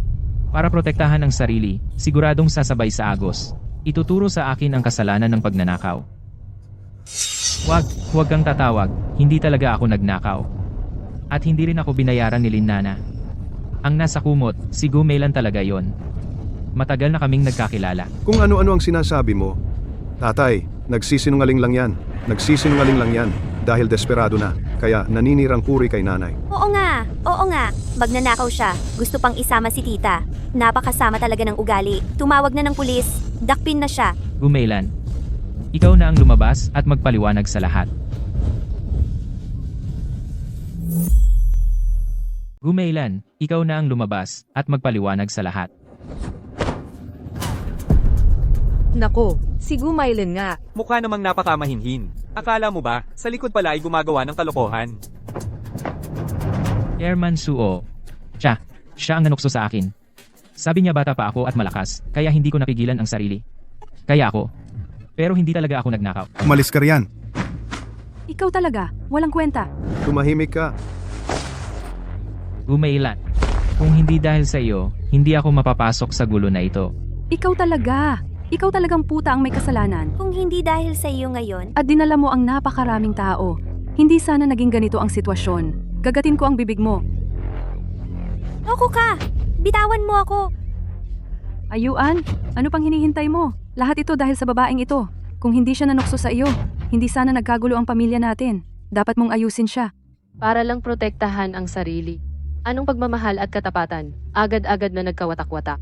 Para protektahan ang sarili, siguradong sasabay sa agos. Ituturo sa akin ang kasalanan ng pagnanakaw. Huwag kang tatawag, hindi talaga ako nagnakaw. At hindi rin ako binayaran ni Lin Nana. Ang nasa kumot, si Gumeilan talaga yon. Matagal na kaming nagkakilala. Kung ano-ano ang sinasabi mo. Tatay, nagsisinungaling lang yan. Nagsisinungaling lang yan. Dahil desperado na. Kaya naninirang puri kay nanay. Oo nga, oo nga. Magnanakaw siya. Gusto pang isama si tita. Napakasama talaga ng ugali. Tumawag na ng pulis. Dakpin na siya. Gumailan. Ikaw na ang lumabas at magpaliwanag sa lahat. Gumailan, ikaw na ang lumabas at magpaliwanag sa lahat. Nako, si Gumailan nga. Mukha namang napakamahinhin. Akala mo ba, sa likod pala ay gumagawa ng kalokohan? Chairman Suo. Siya ang nanukso sa akin. Sabi niya bata pa ako at malakas, kaya hindi ko napigilan ang sarili. Kaya ako. Pero hindi talaga ako nagnakaw. Umalis ka riyan. Ikaw talaga, walang kwenta. Tumahimik ka. Gumailan. Kung hindi dahil sa iyo, hindi ako mapapasok sa gulo na ito. Ikaw talaga. Ikaw talagang puta ang may kasalanan. Kung hindi dahil sa iyo ngayon, At dinala mo ang napakaraming tao. Hindi sana naging ganito ang sitwasyon. Gagatin ko ang bibig mo. loko ka! Bitawan mo ako! Ayuan, ano pang hinihintay mo? Lahat ito dahil sa babaeng ito. Kung hindi siya nanukso sa iyo, hindi sana nagkagulo ang pamilya natin. Dapat mong ayusin siya. Para lang protektahan ang sarili. Anong pagmamahal at katapatan? Agad-agad na nagkawatak-watak.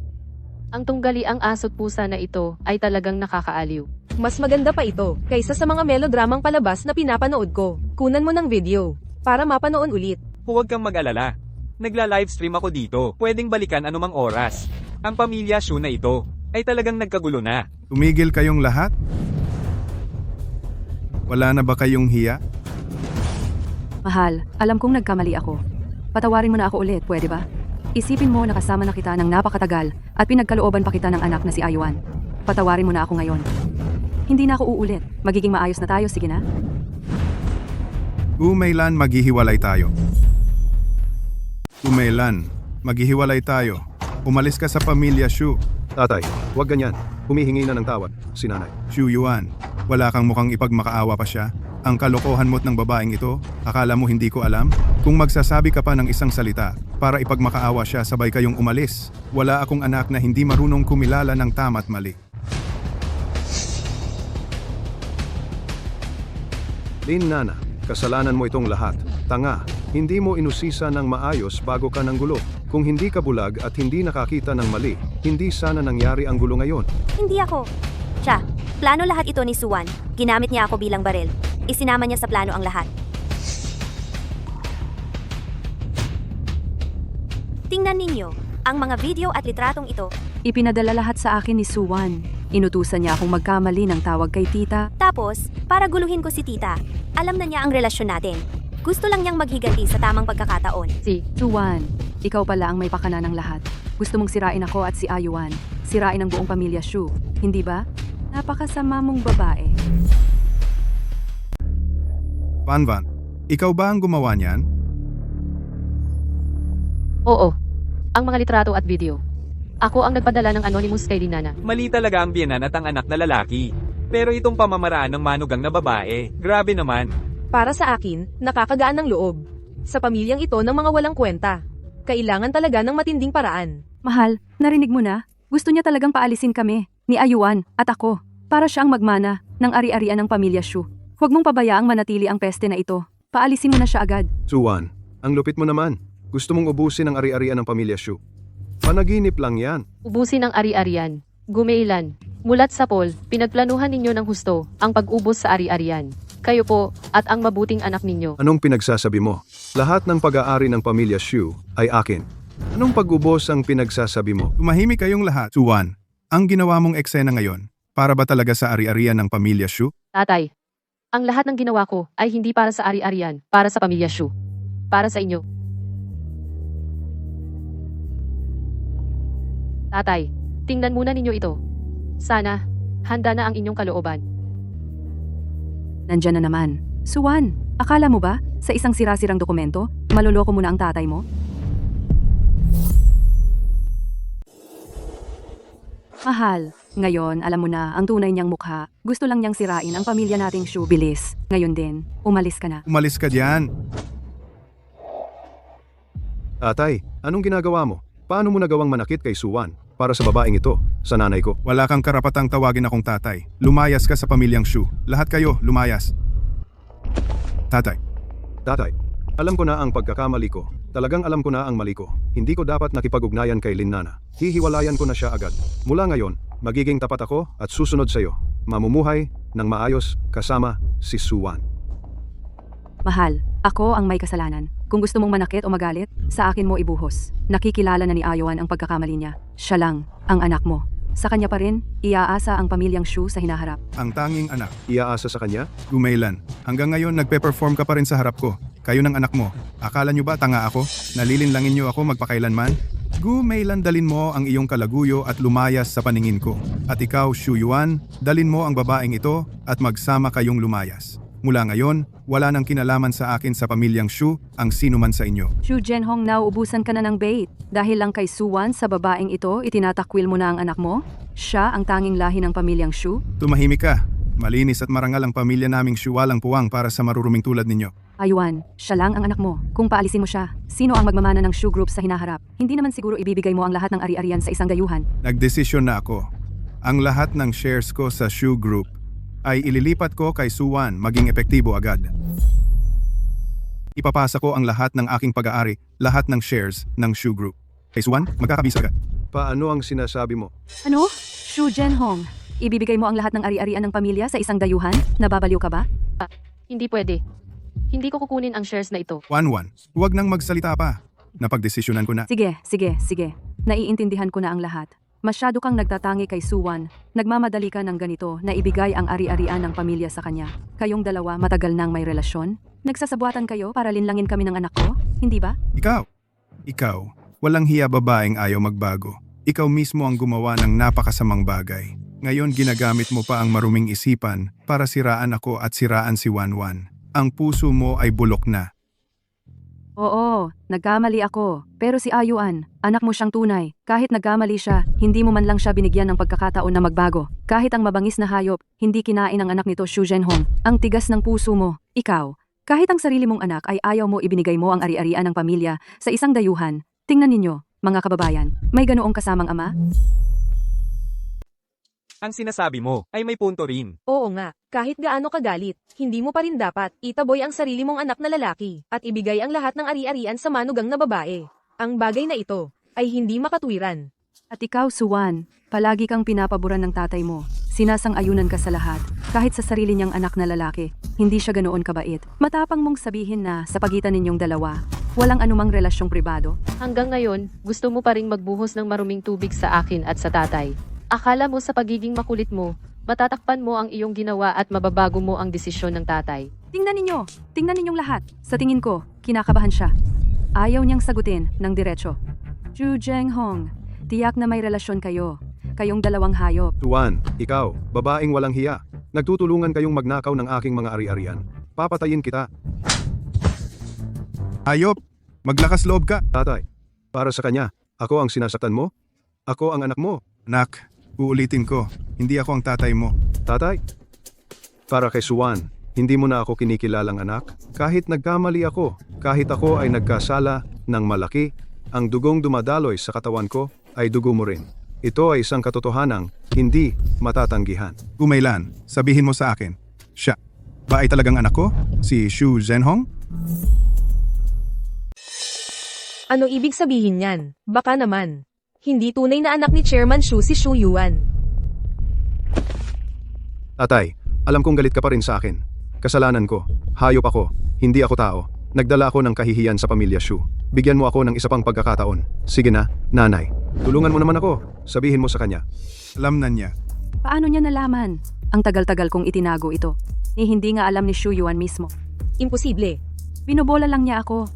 Ang tunggali ang aso't pusa na ito ay talagang nakakaaliw. Mas maganda pa ito, kaysa sa mga melodramang palabas na pinapanood ko. Kunan mo ng video, para mapanood ulit. Huwag kang mag-alala. Nagla-livestream ako dito. Pwedeng balikan anumang oras. Ang pamilya Shu na ito ay talagang nagkagulo na. Tumigil kayong lahat? Wala na ba kayong hiya? Mahal, alam kong nagkamali ako. Patawarin mo na ako ulit, pwede ba? Isipin mo na kasama na kita ng napakatagal at pinagkalooban pa kita ng anak na si Ayuan. Patawarin mo na ako ngayon. Hindi na ako uulit. Magiging maayos na tayo, sige na? Gumailan, maghihiwalay tayo. Gumailan, maghihiwalay tayo. Umalis ka sa pamilya Shu. Tatay, huwag ganyan. Humihingi na ng tawad. Si nanay. Shu Yuan, wala kang mukhang ipagmakaawa pa siya. Ang kalokohan mo't ng babaeng ito, akala mo hindi ko alam? Kung magsasabi ka pa ng isang salita, para ipagmakaawa siya sabay kayong umalis. Wala akong anak na hindi marunong kumilala ng tama't mali. Lin Nana, kasalanan mo itong lahat. Tanga, hindi mo inusisa ng maayos bago ka ng gulo. Kung hindi ka bulag at hindi nakakita ng mali, hindi sana nangyari ang gulo ngayon. Hindi ako. Siya, plano lahat ito ni Suwan. Ginamit niya ako bilang baril. Isinama niya sa plano ang lahat. Tingnan ninyo, ang mga video at litratong ito. Ipinadala lahat sa akin ni Suwan. Inutusan niya akong magkamali ng tawag kay tita. Tapos, para guluhin ko si tita, alam na niya ang relasyon natin. Gusto lang niyang maghiganti sa tamang pagkakataon. Suwan, ikaw pala ang may pakana ng lahat. Gusto mong sirain ako at si Ayuan. Sirain ang buong pamilya Shu. Hindi ba? Napakasama mong babae. Panvan, ikaw ba ang gumawa niyan? Oo. Ang mga litrato at video. Ako ang nagpadala ng anonymous kay Linana. Mali talaga ang biyenan at ang anak na lalaki. Pero itong pamamaraan ng manugang na babae, grabe naman. Para sa akin, nakakagaan ng loob. Sa pamilyang ito ng mga walang kwenta. Kailangan talaga ng matinding paraan. Mahal, narinig mo na? Gusto niya talagang paalisin kami, ni Ayuan at ako, para siya ang magmana ng ari-arian ng pamilya Shu. Huwag mong pabayaang manatili ang peste na ito. Paalisin mo na siya agad. Suwan, ang lupit mo naman. Gusto mong ubusin ang ari-arian ng pamilya Shu. Panaginip lang yan. Ubusin ang ari-arian. Gumailan. Mulat sa Paul, pinagplanuhan ninyo ng husto ang pag-ubos sa ari-arian. Kayo po, at ang mabuting anak ninyo. Anong pinagsasabi mo? Lahat ng pag-aari ng pamilya Shu ay akin. Anong pag-ubos ang pinagsasabi mo? Tumahimik kayong lahat. Suwan, ang ginawa mong eksena ngayon, para ba talaga sa ari-arian ng pamilya Shu? Tatay, ang lahat ng ginawa ko ay hindi para sa ari-arian, para sa pamilya Shu. Para sa inyo. Tatay, tingnan muna ninyo ito. Sana, handa na ang inyong kalooban. Nandyan na naman. Suwan, akala mo ba, sa isang sira-sirang dokumento, maloloko mo na ang tatay mo? Mahal, ngayon alam mo na ang tunay niyang mukha. Gusto lang niyang sirain ang pamilya nating Shu. Bilis. Ngayon din, umalis ka na. Umalis ka diyan. Tatay, anong ginagawa mo? Paano mo nagawang manakit kay Suwan? para sa babaeng ito, sa nanay ko. Wala kang karapatang tawagin akong tatay. Lumayas ka sa pamilyang Shu. Lahat kayo, lumayas. Tatay. Tatay, alam ko na ang pagkakamali ko. Talagang alam ko na ang mali ko. Hindi ko dapat nakipag-ugnayan kay Linnana. Hihiwalayan ko na siya agad. Mula ngayon, magiging tapat ako at susunod sa iyo. Mamumuhay ng maayos kasama si Suwan. Mahal, ako ang may kasalanan. Kung gusto mong manakit o magalit, sa akin mo ibuhos. Nakikilala na ni Ayuan ang pagkakamali niya. Siya lang, ang anak mo. Sa kanya pa rin, iaasa ang pamilyang Shu sa hinaharap. Ang tanging anak, Iaasa sa kanya? Gumeilan. Hanggang ngayon nagpe-perform ka pa rin sa harap ko. Kayo ng anak mo. Akala nyo ba tanga ako? Nalilinlangin nyo ako magpakailanman? Gumeilan, dalin mo ang iyong kalaguyo at lumayas sa paningin ko. At ikaw, Shu Yuan, dalin mo ang babaeng ito at magsama kayong lumayas. Mula ngayon, wala nang kinalaman sa akin sa pamilyang Shu ang sino man sa inyo. Shu Zhenhong, nauubusan ka na ng bait. Dahil lang kay Suwan sa babaeng ito, itinatakwil mo na ang anak mo? Siya ang tanging lahi ng pamilyang Shu? Tumahimik ka. Malinis at marangal ang pamilya naming Shu, walang puwang para sa maruruming tulad ninyo. Ayuan, siya lang ang anak mo. Kung paalisin mo siya, sino ang magmamana ng Shu Group sa hinaharap? Hindi naman siguro ibibigay mo ang lahat ng ari-arian sa isang dayuhan. Nagdesisyon na ako. Ang lahat ng shares ko sa Shu Group ay ililipat ko kay Suwan maging epektibo agad. Ipapasa ko ang lahat ng aking pag-aari, lahat ng shares ng Shu Group. Kay Suwan, magkakabisa agad. Paano ang sinasabi mo? Ano? Shu Zhenhong, ibibigay mo ang lahat ng ari-arian ng pamilya sa isang dayuhan? Nababaliw ka ba? Hindi pwede. Hindi ko kukunin ang shares na ito. Wanwan, huwag nang magsalita pa. Napagdesisyonan ko na. Sige. Naiintindihan ko na ang lahat. Masyado kang nagtatangi kay Suwan. Nagmamadali ka ng ganito na ibigay ang ari-arian ng pamilya sa kanya. Kayong dalawa matagal nang may relasyon? Nagsasabuatan kayo para linlangin kami ng anak ko? Hindi ba? Ikaw, walang hiya babaeng ayaw magbago. Ikaw mismo ang gumawa ng napakasamang bagay. Ngayon ginagamit mo pa ang maruming isipan para siraan ako at siraan si Wanwan. Ang puso mo ay bulok na. Oo, nagkamali ako. Pero si Ayuan, anak mo siyang tunay. Kahit nagkamali siya, hindi mo man lang siya binigyan ng pagkakataon na magbago. Kahit ang mabangis na hayop, hindi kinain ang anak nito Shu Zhenhong. Ang tigas ng puso mo, ikaw. Kahit ang sarili mong anak ay ayaw mo ibinigay mo ang ari-arian ng pamilya sa isang dayuhan. Tingnan ninyo, mga kababayan, may ganoong kasamang ama? Ang sinasabi mo ay may punto rin. Oo nga, kahit gaano kagalit, hindi mo pa rin dapat itaboy ang sarili mong anak na lalaki at ibigay ang lahat ng ari-arian sa manugang na babae. Ang bagay na ito ay hindi makatwiran. At ikaw, Suwan, palagi kang pinapaboran ng tatay mo. Sinasang-ayunan ka sa lahat, kahit sa sarili niyang anak na lalaki. Hindi siya ganoon kabait. Matapang mong sabihin na sa pagitan ninyong dalawa, walang anumang relasyong pribado. Hanggang ngayon, gusto mo pa ring magbuhos ng maruming tubig sa akin at sa tatay. Akala mo sa pagiging makulit mo, matatakpan mo ang iyong ginawa at mababago mo ang desisyon ng tatay. Tingnan ninyong lahat. Sa tingin ko, kinakabahan siya. Ayaw niyang sagutin ng diretso. Shu Zhenhong, tiyak na may relasyon kayo. Kayong dalawang hayop. Suwan, ikaw, babaeng walang hiya. Nagtutulungan kayong magnakaw ng aking mga ari-arian. Papatayin kita. Hayop, maglakas loob ka. Tatay, para sa kanya, ako ang sinasaktan mo? Ako ang anak mo. Anak, uulitin ko, hindi ako ang tatay mo. Tatay, para kay Suwan, hindi mo na ako kinikilalang anak. Kahit nagkamali ako, kahit ako ay nagkasala ng malaki, ang dugong dumadaloy sa katawan ko ay dugo mo rin. Ito ay isang katotohanang hindi matatanggihan. Gumailan, sabihin mo sa akin, siya, ba ay talagang anak ko? Si Shu Zhenhong? Ano ibig sabihin niyan? Baka naman. Hindi tunay na anak ni Chairman Shu si Shu Yuan. Tatay, alam kong galit ka pa rin sa akin. Kasalanan ko. Hayop ako. Hindi ako tao. Nagdala ako ng kahihiyan sa pamilya Shu. Bigyan mo ako ng isa pang pagkakataon. Sige na, nanay. Tulungan mo naman ako. Sabihin mo sa kanya. Alam na niya. Paano niya nalaman? Ang tagal-tagal kong itinago ito. Hindi nga alam ni Shu Yuan mismo. Imposible. Binobola lang niya ako.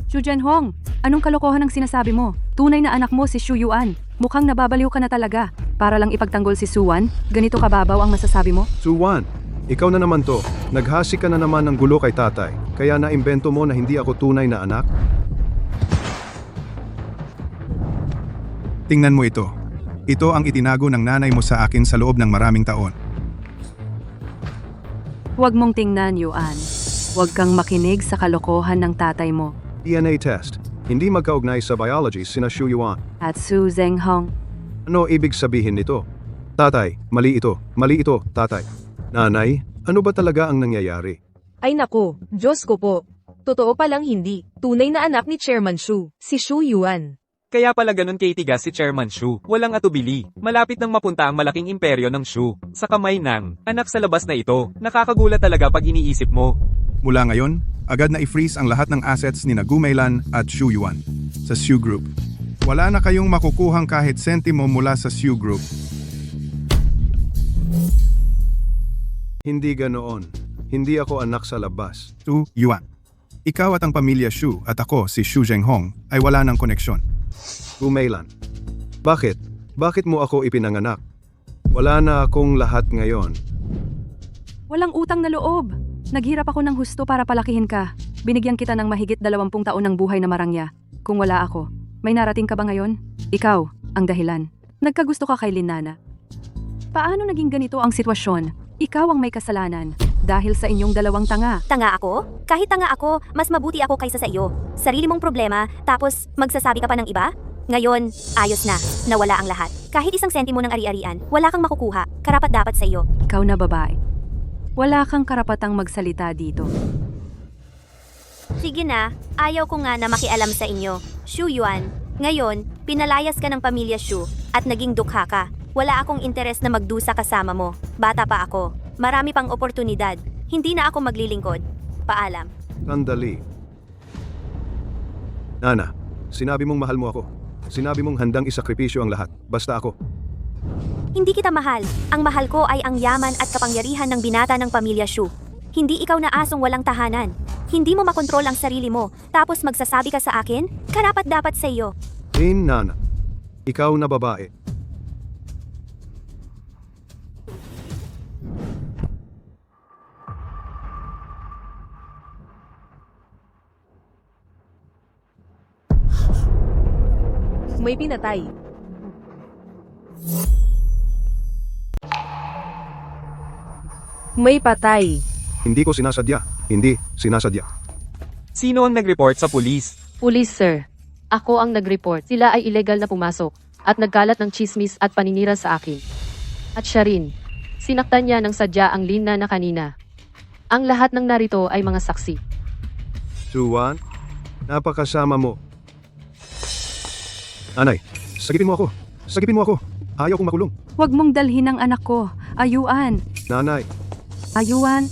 Shu Zhenhong, anong kalokohan ang sinasabi mo? Tunay na anak mo si Shu Yuan. Mukhang nababaliw ka na talaga. Para lang ipagtanggol si Suwan, ganito kababaw ang masasabi mo? Suwan, ikaw na naman to. Naghasi ka na naman ng gulo kay tatay. Kaya naimbento mo na hindi ako tunay na anak? Tingnan mo ito. Ito ang itinago ng nanay mo sa akin sa loob ng maraming taon. Huwag mong tingnan, Yuan. Huwag kang makinig sa kalokohan ng tatay mo. DNA test. Hindi magkaugnay sa biology sina Shu Yuan. At Su Zhenhong, Ano ibig sabihin nito? Tatay, mali ito. Mali ito, tatay. Nanay, ano ba talaga ang nangyayari? Ay nako, Diyos ko po. Totoo palang hindi. Tunay na anak ni Chairman Shu, si Shu Yuan. Kaya pala ganun kitigas si Chairman Shu. Walang atubili. Malapit nang mapunta ang malaking imperyo ng Shu sa kamay ng anak sa labas na ito. Nakakagulat talaga pag iniisip mo. Mula ngayon, agad na i-freeze ang lahat ng assets ni Gumeilan at Shu Yuan sa Shu Group. Wala na kayong makukuhang kahit sentimo mula sa Shu Group. Hindi ganoon. Hindi ako anak sa labas. Shu Yuan. Ikaw at ang pamilya Shu at ako si Shu Zhenghong ay wala ng koneksyon. Gumeilan. Bakit? Bakit mo ako ipinanganak? Wala na akong lahat ngayon. Walang utang na loob. Naghirap ako ng husto para palakihin ka. Binigyan kita ng mahigit 20 taon ng buhay na marangya. Kung wala ako, may narating ka ba ngayon? Ikaw, ang dahilan. Nagkagusto ka kay Linana. Paano naging ganito ang sitwasyon? Ikaw ang may kasalanan. Dahil sa inyong dalawang tanga. Tanga ako? Kahit tanga ako, mas mabuti ako kaysa sa iyo. Sarili mong problema, tapos magsasabi ka pa ng iba? Ngayon, ayos na. Nawala ang lahat. Kahit isang sentimo ng ari-arian, wala kang makukuha. Karapat dapat sa iyo. Ikaw na babae. Wala kang karapatang magsalita dito. Sige na, ayaw ko nga na makialam sa inyo. Shu Yuan, ngayon, pinalayas ka ng pamilya Shu at naging dukha ka. Wala akong interes na magdusa kasama mo. Bata pa ako. Marami pang oportunidad. Hindi na ako maglilingkod. Paalam. Sandali. Nana, sinabi mong mahal mo ako. Sinabi mong handang isakripisyo ang lahat. Basta ako. Hindi kita mahal. Ang mahal ko ay ang yaman at kapangyarihan ng binata ng pamilya Shu. Hindi ikaw na asong walang tahanan. Hindi mo makontrol ang sarili mo, tapos magsasabi ka sa akin, karapat dapat sa iyo. Nana. Ikaw na babae. May pinatay. May patay. Hindi ko sinasadya. Hindi, sinasadya. Sino ang nag-report sa pulis? Police sir. Ako ang nag-report. Sila ay illegal na pumasok at nagkalat ng chismis at paninira sa akin. At siya rin. Sinaktan niya ng sadya ang Lina na kanina. Ang lahat ng narito ay mga saksi. Juan, napakasama mo. Nanay, sagipin mo ako. Sagipin mo ako. Ayaw kong makulong. Huwag mong dalhin ang anak ko. Ayuan. Nanay, Ayuan.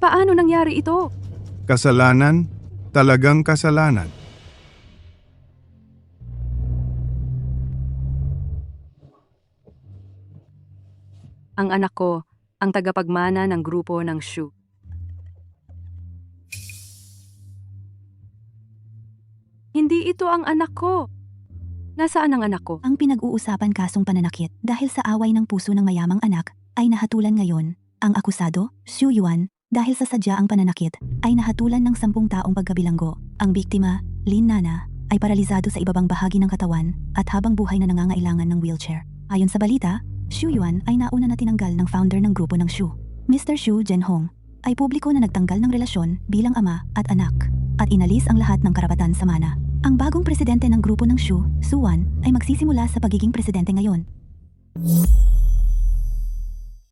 Paano nangyari ito? Kasalanan, talagang kasalanan. Ang anak ko, ang tagapagmana ng grupo ng Shu. Hindi ito ang anak ko. Nasaan ang anak ko? Ang pinag-uusapan kasong pananakit dahil sa away ng puso ng mayamang anak ay nahatulan ngayon. Ang akusado, Shu Yuan, dahil sa sadya ang pananakit, ay nahatulan ng 10 taong pagkabilanggo. Ang biktima, Lin Nana, ay paralisado sa ibabang bahagi ng katawan at habang buhay na nangangailangan ng wheelchair. Ayon sa balita, Shu Yuan ay nauna na tinanggal ng founder ng grupo ng Shu. Mr. Shu Zhenghong ay publiko na nagtanggal ng relasyon bilang ama at anak at inalis ang lahat ng karapatan sa mana. Ang bagong presidente ng grupo ng Shu, Suwan, ay magsisimula sa pagiging presidente ngayon.